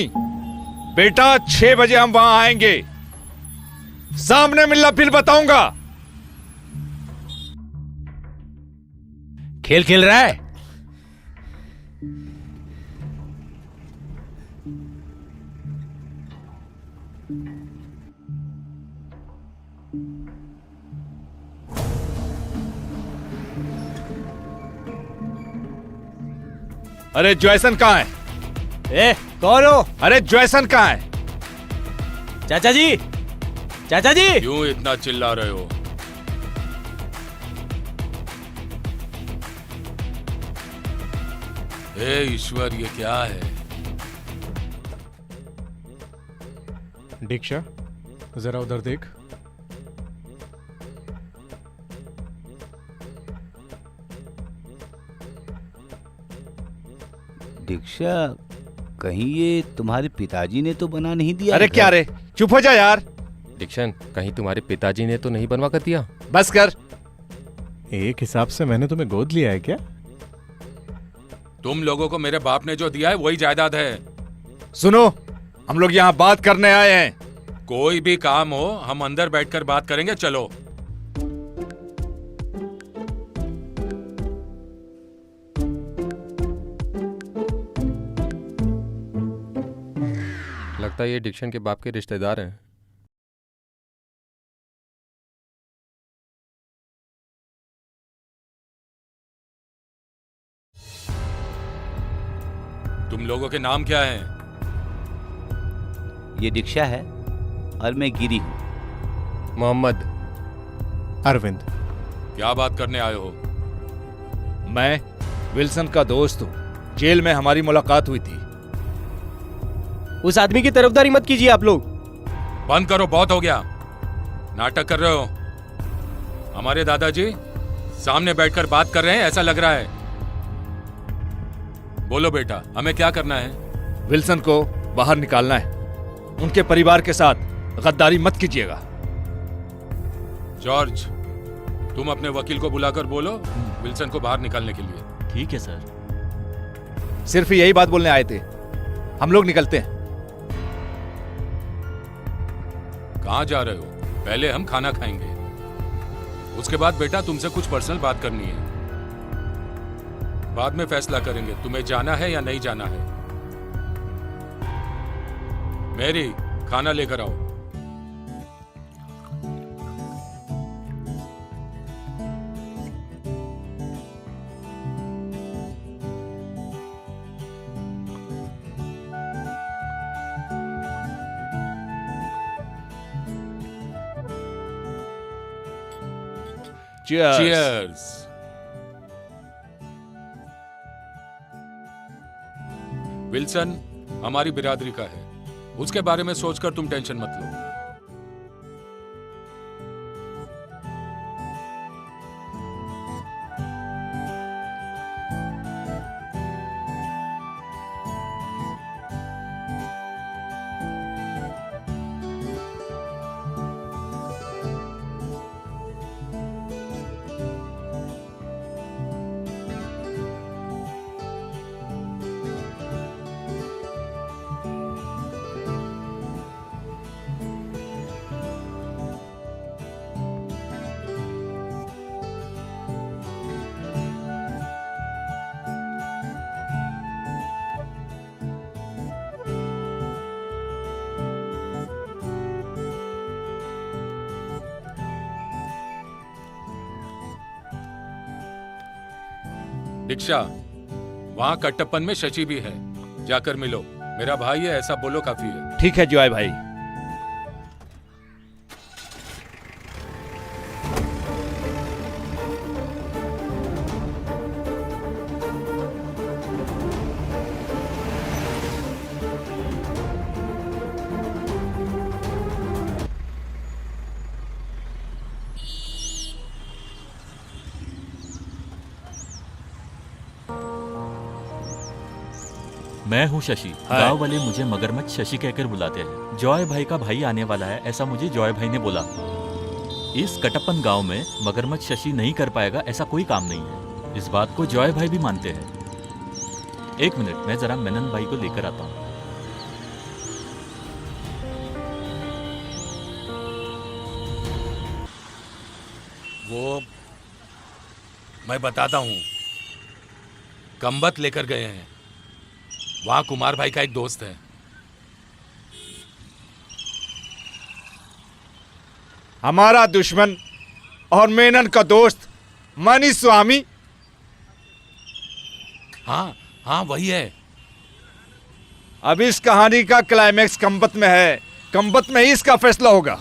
Speaker 6: बेटा 6 बजे हम वहां आएंगे। सामने मिलना, फिर बताऊंगा।
Speaker 3: खेल खेल रहा है?
Speaker 6: अरे जॉयसन कहाँ है?
Speaker 2: ए, कौन हो?
Speaker 6: अरे जॉयसन कहाँ है?
Speaker 2: चाचा जी, चाचा जी।
Speaker 12: क्यों इतना चिल्ला रहे हो? हे ईश्वर, ये क्या है?
Speaker 5: दीक्षा, जरा उधर देख।
Speaker 2: दीक्षा, कहीं ये तुम्हारे पिताजी ने तो बना नहीं दिया?
Speaker 6: अरे क्या रे, चुप हो जा यार।
Speaker 4: दीक्षण, कहीं तुम्हारे पिताजी ने तो नहीं बनवा कर दिया?
Speaker 6: बस कर।
Speaker 5: एक हिसाब से मैंने तुम्हें गोद लिया है क्या?
Speaker 12: तुम लोगों को मेरे बाप ने जो दिया है वही जायदाद है।
Speaker 6: सुनो, हम लोग यहाँ बात करने आए हैं।
Speaker 12: कोई भी काम हो हम अंदर बैठकर बात करेंगे। चलो।
Speaker 4: लगता है ये डिक्शन के बाप के रिश्तेदार हैं।
Speaker 12: तुम लोगों के नाम क्या हैं?
Speaker 2: ये दीक्षा है और मैं गिरी हूँ।
Speaker 4: मोहम्मद।
Speaker 5: अरविंद।
Speaker 12: क्या बात करने आए हो?
Speaker 6: मैं विल्सन का दोस्त हूँ। जेल में हमारी मुलाकात हुई थी।
Speaker 9: उस आदमी की तरफदारी मत कीजिए आप लोग।
Speaker 12: बंद करो, बहुत हो गया। नाटक कर रहे हो। हमारे दादाजी सामने बैठकर बात कर रहे हैं, ऐसा लग रहा है। बोलो बेटा, हमें क्या करना है?
Speaker 6: विल्सन को बाहर निकालना है। उनके परिवार के साथ गद्दारी मत कीजिएगा।
Speaker 12: जॉर्ज, तुम अपने वकील को बुलाकर बोलो विल्सन को बाहर निकालने के लिए।
Speaker 8: ठीक है सर।
Speaker 6: सिर्फ यही बात बोलने आए थे। हम लोग निकलते हैं।
Speaker 12: कहाँ जा रहे हो? पहले हम खाना खाएंगे, उसके बाद बेटा तुमसे कुछ पर्सनल बात करनी है। बाद में फैसला करेंगे तुम्हें जाना है या नहीं जाना है। मैरी, खाना लेकर आओ।
Speaker 6: Cheers.
Speaker 12: Cheers. विल्सन हमारी बिरादरी का है, उसके बारे में सोचकर तुम टेंशन मत लो। दीक्षा, वहाँ कटप्पन में शशि भी है, जाकर मिलो। मेरा भाई है ऐसा बोलो काफी है।
Speaker 6: ठीक है जॉय भाई।
Speaker 8: मैं हूँ शशि। गांव वाले मुझे मगरमच्छ शशि कहकर बुलाते हैं। जॉय भाई का भाई आने वाला है ऐसा मुझे जॉय भाई ने बोला। इस कटप्पन गांव में मगरमच्छ शशि नहीं कर पाएगा ऐसा कोई काम नहीं है। इस बात को जॉय भाई भी मानते हैं। एक मिनट, मैं जरा मेनन भाई को लेकर आता हूँ।
Speaker 12: वो मैं बताता हूँ, कंबत लेकर गए हैं। वहां कुमार भाई का एक दोस्त है।
Speaker 6: हमारा दुश्मन और मेनन का दोस्त मनी स्वामी।
Speaker 12: हाँ हाँ वही है।
Speaker 6: अब इस कहानी का क्लाइमैक्स कंबत में है। कंबत में ही इसका फैसला होगा।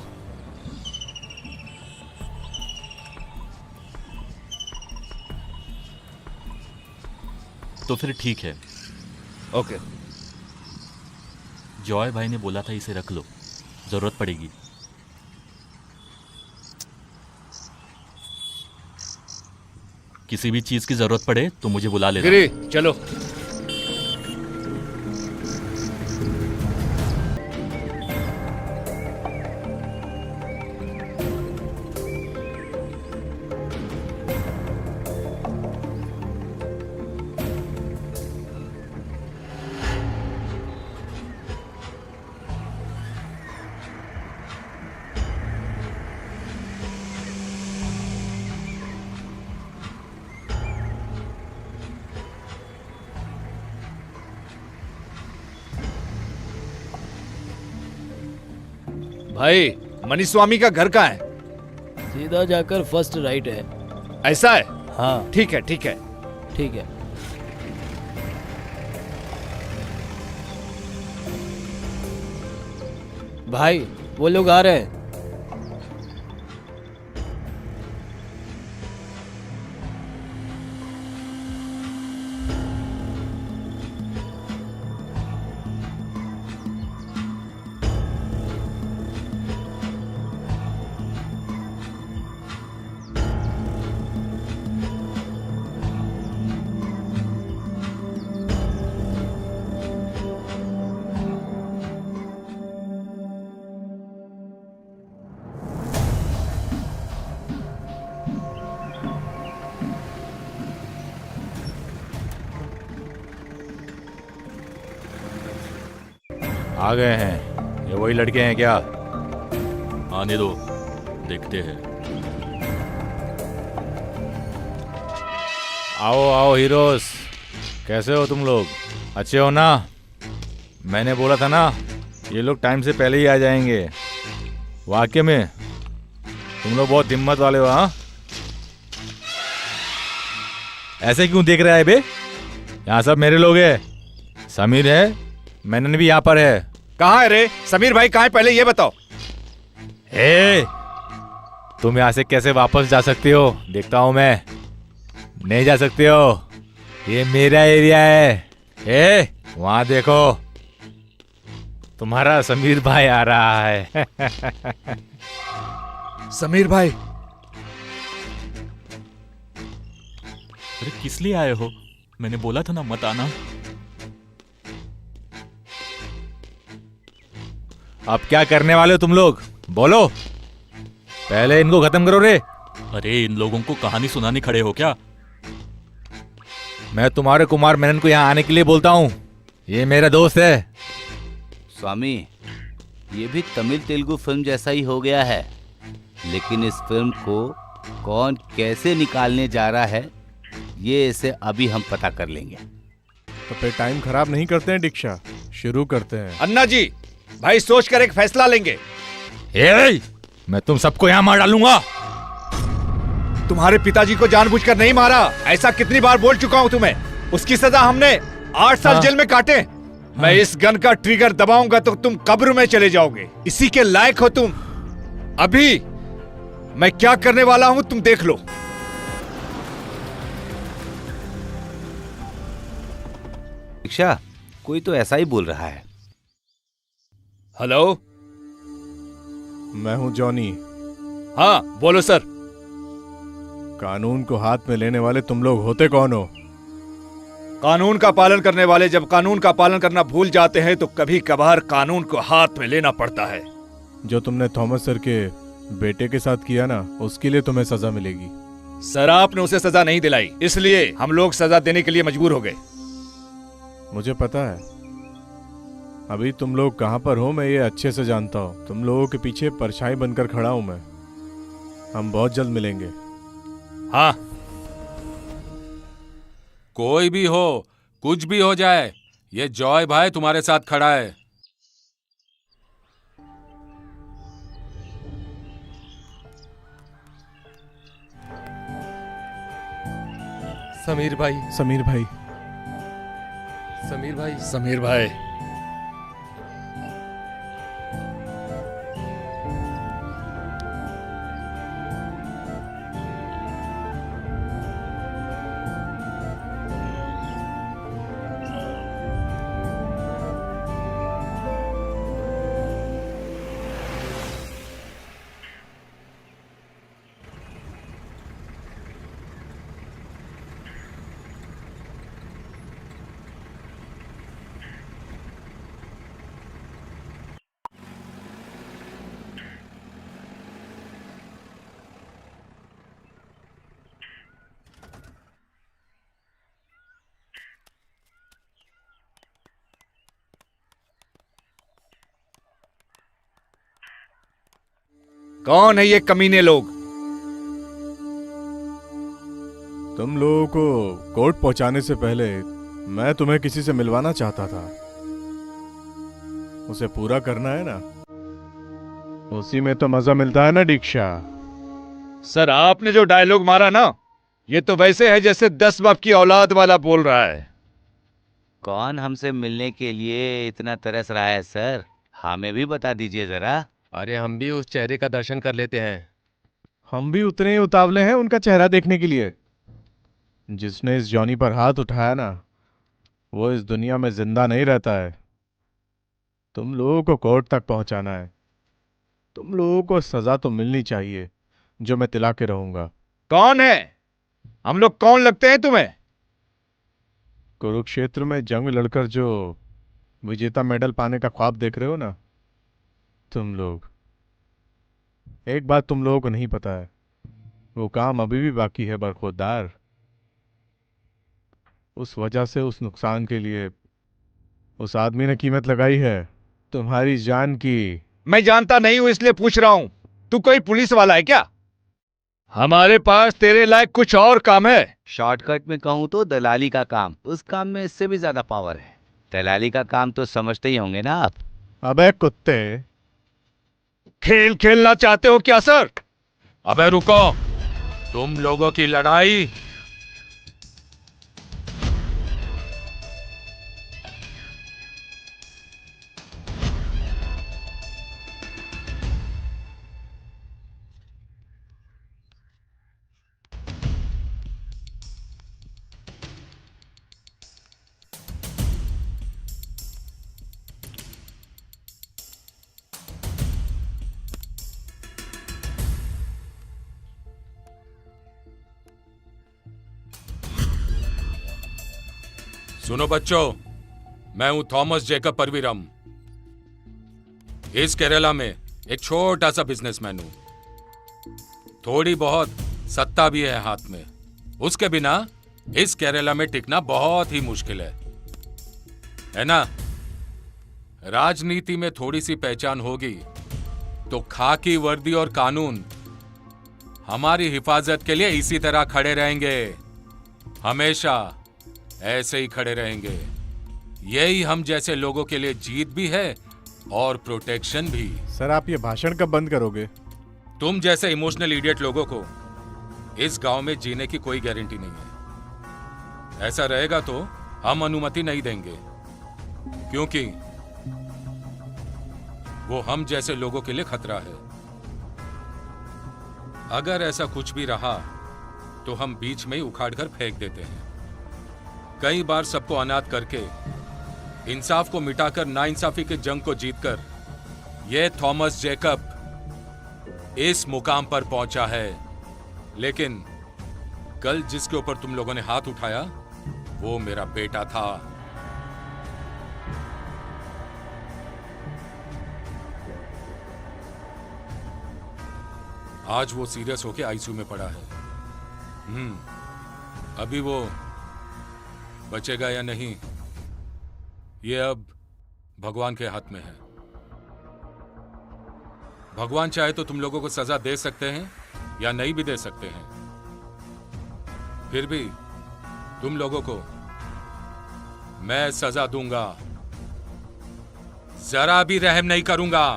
Speaker 8: तो फिर ठीक है।
Speaker 6: ओके।
Speaker 8: जॉय भाई ने बोला था इसे रख लो, जरूरत पड़ेगी। किसी भी चीज की जरूरत पड़े तो मुझे बुला लेना।
Speaker 6: गिरी चलो। भाई मनी स्वामी का घर कहाँ है?
Speaker 9: सीधा जाकर फर्स्ट राइट है।
Speaker 6: ऐसा है?
Speaker 9: हाँ
Speaker 6: ठीक है ठीक है
Speaker 9: ठीक है। भाई वो लोग आ रहे हैं।
Speaker 3: आ गए हैं। ये वही लड़के हैं क्या?
Speaker 8: आने दो, देखते हैं।
Speaker 3: आओ आओ हीरोज, कैसे हो तुम लोग? अच्छे हो ना? मैंने बोला था ना ये लोग टाइम से पहले ही आ जाएंगे। वाकई में तुम लोग बहुत हिम्मत वाले हो। हाँ, ऐसे क्यों देख रहा है बे? यहाँ सब मेरे लोग हैं। समीर है, मेनन भी यहाँ पर है।
Speaker 6: कहाँ है रे? समीर भाई कहाँ है पहले ये बताओ।
Speaker 3: तुम यहाँ से कैसे वापस जा सकते हो? देखता हूँ मैं। नहीं जा सकते हो, ये मेरा एरिया है। वहां देखो, तुम्हारा समीर भाई आ रहा है।
Speaker 6: समीर भाई,
Speaker 8: अरे किस लिए आए हो? मैंने बोला था ना मत आना।
Speaker 3: अब क्या करने वाले हो तुम लोग? बोलो, पहले इनको खत्म करो रे।
Speaker 8: अरे इन लोगों को कहानी सुनाने खड़े हो क्या?
Speaker 3: मैं तुम्हारे कुमार मेनन को यहाँ आने के लिए बोलता हूँ। ये मेरा दोस्त है।
Speaker 2: स्वामी, ये भी तमिल तेलुगु फिल्म जैसा ही हो गया है, लेकिन इस फिल्म को कौन कैसे निकालने जा रहा है ये इसे अभी हम पता कर लेंगे।
Speaker 5: तो फिर टाइम खराब नहीं करते हैं दीक्षा, शुरू करते हैं।
Speaker 6: अन्ना जी, भाई सोच कर एक फैसला लेंगे।
Speaker 3: मैं तुम सबको यहाँ मार डालूंगा।
Speaker 6: तुम्हारे पिताजी को जानबूझकर नहीं मारा, ऐसा कितनी बार बोल चुका हूँ तुम्हें। उसकी सजा हमने 8 साल जेल में काटे। मैं इस गन का ट्रिगर दबाऊंगा तो तुम कब्र में चले जाओगे। इसी के लायक हो तुम। अभी मैं क्या करने वाला हूं तुम देख लो।
Speaker 2: दीक्षा, कोई तो ऐसा ही बोल रहा है।
Speaker 6: हेलो,
Speaker 5: मैं हूं जॉनी।
Speaker 6: हाँ बोलो सर।
Speaker 5: कानून को हाथ में लेने वाले तुम लोग होते कौन हो?
Speaker 6: कानून का पालन करने वाले जब कानून का पालन करना भूल जाते हैं तो कभी कभार कानून को हाथ में लेना पड़ता है।
Speaker 5: जो तुमने थॉमस सर के बेटे के साथ किया ना, उसके लिए तुम्हें सजा मिलेगी।
Speaker 6: सर आपने उसे सजा नहीं दिलाई, इसलिए हम लोग सजा देने के लिए मजबूर हो गए।
Speaker 5: मुझे पता है अभी तुम लोग कहां पर हो, मैं ये अच्छे से जानता हूं। तुम लोगों के पीछे परछाई बनकर खड़ा हूं मैं। हम बहुत जल्द मिलेंगे।
Speaker 6: हाँ,
Speaker 12: कोई भी हो, कुछ भी हो जाए, ये जॉय भाई तुम्हारे साथ खड़ा है।
Speaker 4: समीर भाई,
Speaker 5: समीर भाई,
Speaker 4: समीर भाई,
Speaker 6: समीर भाई। कौन है ये कमीने लोग?
Speaker 5: तुम लोगों को कोर्ट पहुंचाने से पहले मैं तुम्हें किसी से मिलवाना चाहता था। उसे पूरा करना है ना, उसी में तो मजा मिलता है ना दीक्षा।
Speaker 6: सर आपने जो डायलॉग मारा ना, ये तो वैसे है जैसे 10 बाप की औलाद वाला बोल रहा है।
Speaker 2: कौन हमसे मिलने के लिए इतना तरस रहा है सर? हमें भी बता दीजिए जरा।
Speaker 4: अरे हम भी उस चेहरे का दर्शन कर लेते हैं।
Speaker 5: हम भी उतने ही उतावले हैं उनका चेहरा देखने के लिए। जिसने इस जॉनी पर हाथ उठाया ना, वो इस दुनिया में जिंदा नहीं रहता है। तुम लोगों को कोर्ट तक पहुंचाना है। तुम लोगों को सजा तो मिलनी चाहिए, जो मैं तिला के रहूंगा।
Speaker 6: कौन है? हम लोग कौन लगते हैं तुम्हें?
Speaker 5: कुरुक्षेत्र में जंग लड़कर जो विजेता मेडल पाने का ख्वाब देख रहे हो ना, तुम लोग। एक बात तुम लोगों को नहीं पता है, वो काम अभी भी बाकी है बरखुरदार। उस वजह से, उस नुकसान के लिए उस आदमी ने कीमत लगाई है तुम्हारी जान की।
Speaker 6: मैं जानता नहीं हूं इसलिए पूछ रहा हूं। तू कोई पुलिस वाला है क्या? हमारे पास तेरे लायक कुछ और काम है।
Speaker 2: शॉर्टकट में कहूँ तो दलाली का काम। उस काम में इससे भी ज्यादा पावर है। दलाली का काम तो समझते ही होंगे ना आप।
Speaker 5: अबे कुत्ते,
Speaker 6: खेल खेलना चाहते हो क्या सर?
Speaker 12: अबे रुको, तुम लोगों की लड़ाई सुनो बच्चों, मैं हूं थॉमस जेकब परवीरम। इस केरला में एक छोटा सा बिजनेसमैन हूं। थोड़ी बहुत सत्ता भी है हाथ में। उसके बिना इस केरला में टिकना बहुत ही मुश्किल है ना? राजनीति में थोड़ी सी पहचान होगी तो खाकी वर्दी और कानून हमारी हिफाजत के लिए इसी तरह खड़े रहेंगे। हमेशा ऐसे ही खड़े रहेंगे। यही हम जैसे लोगों के लिए जीत भी है और प्रोटेक्शन भी।
Speaker 5: सर आप ये भाषण कब बंद करोगे?
Speaker 12: तुम जैसे इमोशनल इडियट लोगों को इस गांव में जीने की कोई गारंटी नहीं है। ऐसा रहेगा तो हम अनुमति नहीं देंगे, क्योंकि वो हम जैसे लोगों के लिए खतरा है। अगर ऐसा कुछ भी रहा तो हम बीच में ही उखाड़ कर फेंक देते हैं। कई बार सबको अनाथ करके, इंसाफ को मिटाकर नाइंसाफी के जंग को जीतकर ये थॉमस जेकब इस मुकाम पर पहुंचा है। लेकिन कल जिसके ऊपर तुम लोगों ने हाथ उठाया वो मेरा बेटा था। आज वो सीरियस होके आईसीयू में पड़ा है। अभी वो बचेगा या नहीं ये अब भगवान के हाथ में है। भगवान चाहे तो तुम लोगों को सजा दे सकते हैं या नहीं भी दे सकते हैं। फिर भी तुम लोगों को मैं सजा दूंगा, जरा भी रहम नहीं करूंगा,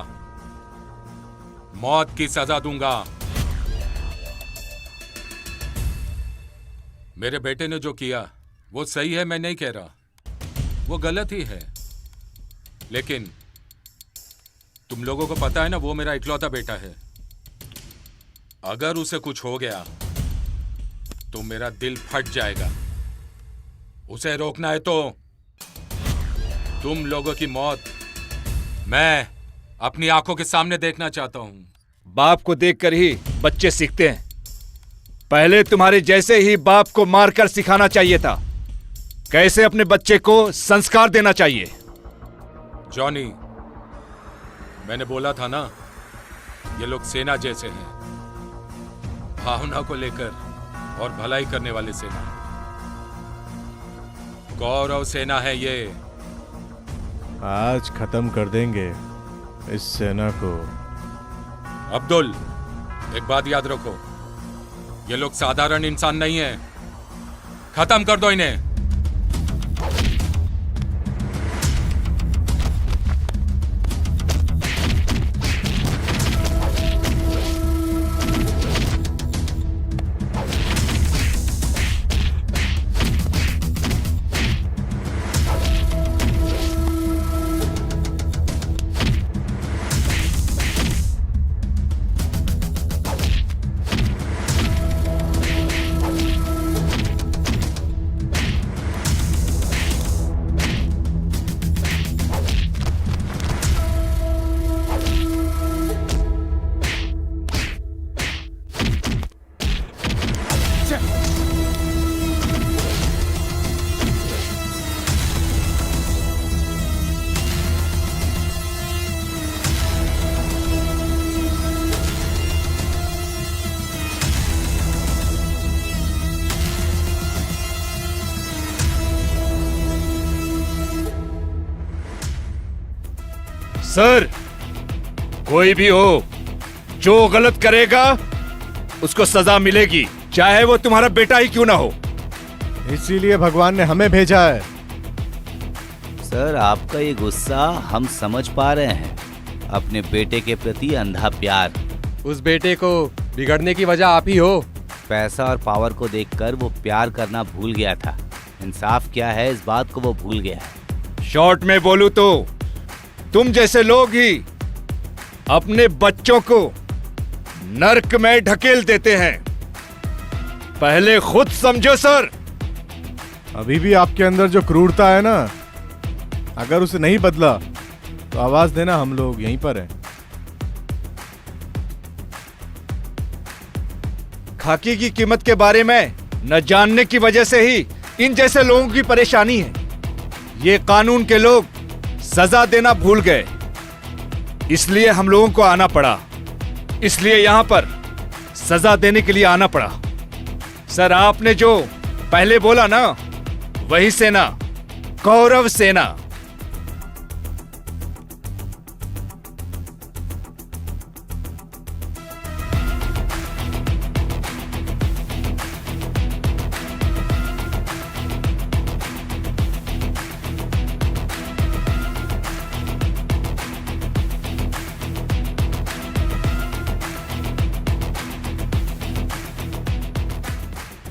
Speaker 12: मौत की सजा दूंगा। मेरे बेटे ने जो किया वो सही है, मैं नहीं कह रहा, वो गलत ही है। लेकिन तुम लोगों को पता है ना, वो मेरा इकलौता बेटा है। अगर उसे कुछ हो गया तो मेरा दिल फट जाएगा। उसे रोकना है तो तुम लोगों की मौत मैं अपनी आंखों के सामने देखना चाहता हूं।
Speaker 6: बाप को देखकर ही बच्चे सीखते हैं। पहले तुम्हारे जैसे ही बाप को मारकर सिखाना चाहिए था कैसे अपने बच्चे को संस्कार देना चाहिए।
Speaker 12: जॉनी, मैंने बोला था ना, ये लोग सेना जैसे हैं, भावना को लेकर और भलाई करने वाले सेना। गौरव सेना है ये।
Speaker 5: आज खत्म कर देंगे इस सेना को।
Speaker 12: अब्दुल, एक बात याद रखो, ये लोग साधारण इंसान नहीं है। खत्म कर दो इन्हें।
Speaker 6: सर, कोई भी हो जो गलत करेगा उसको सजा मिलेगी, चाहे वो तुम्हारा बेटा ही क्यों ना हो।
Speaker 5: इसीलिए भगवान ने हमें भेजा है।
Speaker 2: सर, आपका ये गुस्सा हम समझ पा रहे हैं। अपने बेटे के प्रति अंधा प्यार।
Speaker 14: उस बेटे को बिगड़ने की वजह आप ही हो।
Speaker 2: पैसा और पावर को देखकर वो प्यार करना भूल गया था। इंसाफ क्या है इस बात को वो भूल गया है।
Speaker 6: शॉर्ट में बोलूं तो तुम जैसे लोग ही अपने बच्चों को नर्क में ढकेल देते हैं। पहले खुद समझो सर।
Speaker 5: अभी भी आपके अंदर जो क्रूरता है ना, अगर उसे नहीं बदला तो आवाज देना, हम लोग यहीं पर हैं।
Speaker 6: खाकी की कीमत के बारे में न जानने की वजह से ही इन जैसे लोगों की परेशानी है। ये कानून के लोग सजा देना भूल गए, इसलिए हम लोगों को आना पड़ा। इसलिए यहां पर सजा देने के लिए आना पड़ा। सर, आपने जो पहले बोला ना, वही सेना, कौरव सेना।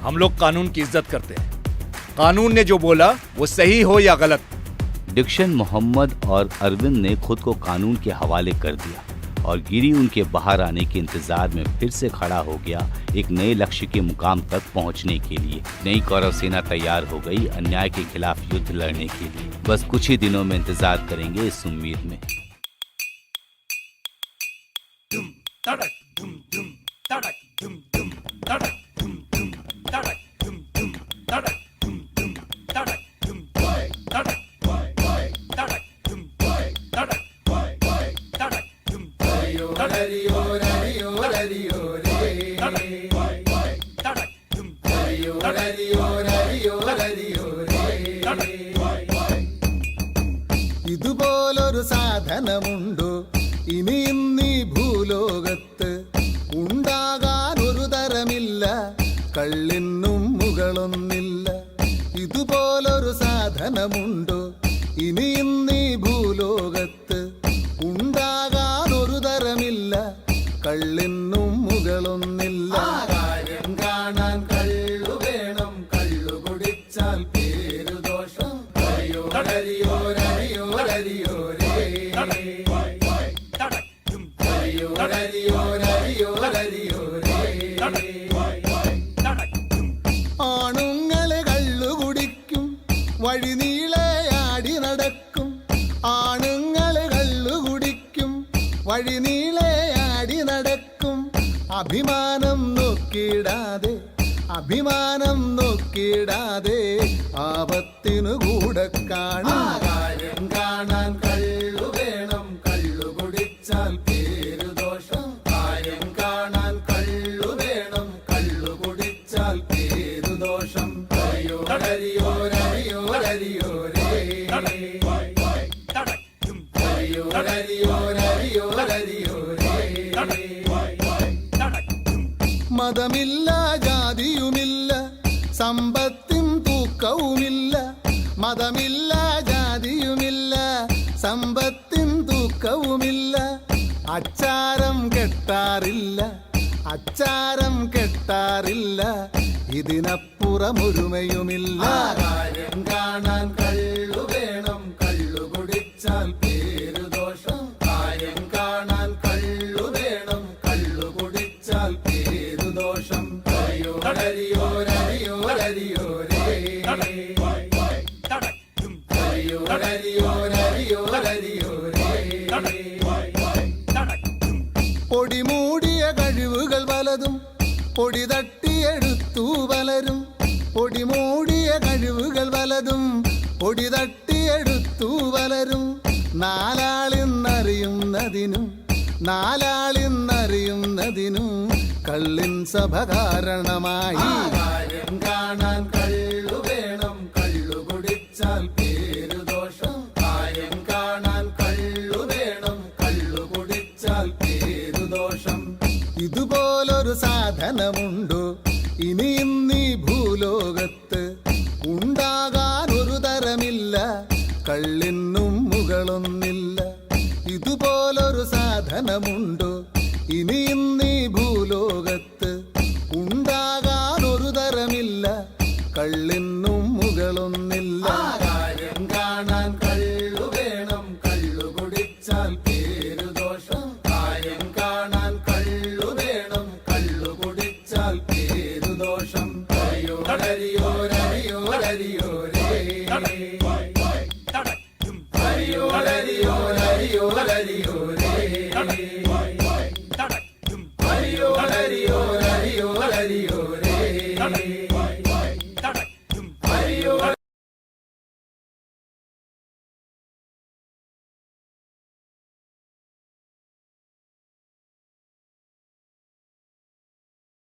Speaker 6: हम लोग कानून की इज्जत करते हैं। कानून ने जो बोला वो सही हो या गलत।
Speaker 2: डिक्शन, मोहम्मद और अरविंद ने खुद को कानून के हवाले कर दिया और गिरी उनके बाहर आने के इंतजार में फिर से खड़ा हो गया, एक नए लक्ष्य के मुकाम तक पहुंचने के लिए। नई कौरव सेना तैयार हो गई अन्याय के खिलाफ युद्ध लड़ने के लिए। बस कुछ ही दिनों में इंतजार करेंगे इस उम्मीद में।
Speaker 13: ഇതുപോലൊരു സാധനമുണ്ടോ ഇനി ഇന്നീ ഭൂലോകത്ത്? ഉണ്ടാകാനൊരു തരമില്ല, കള്ളിനും മുകളൊന്നില്ല. ഇതുപോലൊരു സാധനമുണ്ടോ ഇനി ഇന്നീ ഭൂലോകത്ത്? ഉണ്ടാകാനൊരു തരമില്ല, കള്ളിനും മുകളൊന്നില്ല. കാര്യം കാണാൻ കള്ളു വേണം, കള്ളു കുടിച്ചാൽ പേരു ദോഷം. ഹരിയോ ഹരിയോ ഹരിയോ ഹരിയോ രേ. ഹരിയോ ഹരിയോ ഹരിയോ ഹരിയോ രേ. ആണുങ്ങളെ കള്ളു കുടിക്കും, വഴിനീളയാടി നടക്കും. ആണുങ്ങളെ കള്ളു കുടിക്കും, വഴിനീളയാടി നടക്കും. അഭിമാനം നോക്കിടാതെ, അഭിമാനം നോക്കിടാതെ ആപത്തിനു കൂടെ കാണാം. കാര്യം കാണാൻ കള്ളു വേണം, കള്ളു കുടിച്ചാൽ പേരു ദോഷം. കാര്യം കാണാൻ കള്ളു വേണം, കള്ളു കുടിച്ചാൽ പേരു ദോഷം. ഹരിയോ ഹരിയോ ഹരിയോ ഹരിയോ രേ. ഹരിയോ ഹരിയോ ഹരിയോ ഹരിയോ രേ. മതമില്ല, ജാതിയുമില്ല, സമ്പത്തിൻ തൂക്കവുമില്ല. മതമില്ല, ജാതിയുമില്ല, സമ്പത്തിൻ തൂക്കവുമില്ല. അച്ചാരം കെട്ടാറില്ല, അച്ചാരം കെട്ടാറില്ല. ഇതിനപ്പുറമൊരുമയുമില്ല. കാര്യം കാണാൻ കള്ളു വേണം, കള്ളു കുടിച്ചാൽ പേരു ദോഷം. കാര്യം കാണാൻ കള്ളു വേണം, കള്ളു കുടിച്ചാൽ പേരു ദോഷം. ഹരിയോ ഹരിയോ ഹരിയോ ഹരിയോ രേ. ഹരിയോ ഹരിയോ ഹരിയോ ഹരിയോ രേ. പൊടിമൂടിയ കഴിവുകൾ പലതും പൊടി തട്ടിയെടുത്തു പലരും. പൊടിമൂടിയ കഴിവുകൾ പലതും പൊടി തട്ടിയെടുത്തു പലരും. നാലാളിന്നറിയുന്നതിനും, നാലാളിന്നറിയുന്നതിനും കള്ളിൻ സഭ കാരണമായി. കാര്യം കാണാൻ കള്ളു വേണം, കള്ളു കുടിച്ചാൽ പേരു ദോഷം. കാര്യം കാണാൻ കള്ളു വേണം, കള്ളു കുടിച്ചാൽ പേരു ദോഷം. ഇതുപോലൊരു സാധനമുണ്ടോ ഇനി ഇന്നീ ഭൂലോകത്ത്? ഉണ്ടാകാനൊരു തരമില്ല, കള്ളിനും മുകളൊന്നില്ല. ഇതുപോലൊരു സാധനമുണ്ടോ ഇനി ഇന്നീ ഭൂലോകത്ത്? ഉണ്ടാകാനൊരു തരമില്ല, കള്ളിനും മുകളൊന്നില്ല. കാര്യം കാണാൻ കള്ളു വേണം, കള്ളു കുടിച്ചാൽ പേരു ദോഷം. കാര്യം കാണാൻ കള്ളു വേണം, കള്ളു കുടിച്ചാൽ പേരു ദോഷം. ഹരിയോ ഹരിയോ ഹരിയോ ഹരിയോ രേ. ഹരിയോ ഹരിയോ ഹരിയോ ഹരിയോ രേ.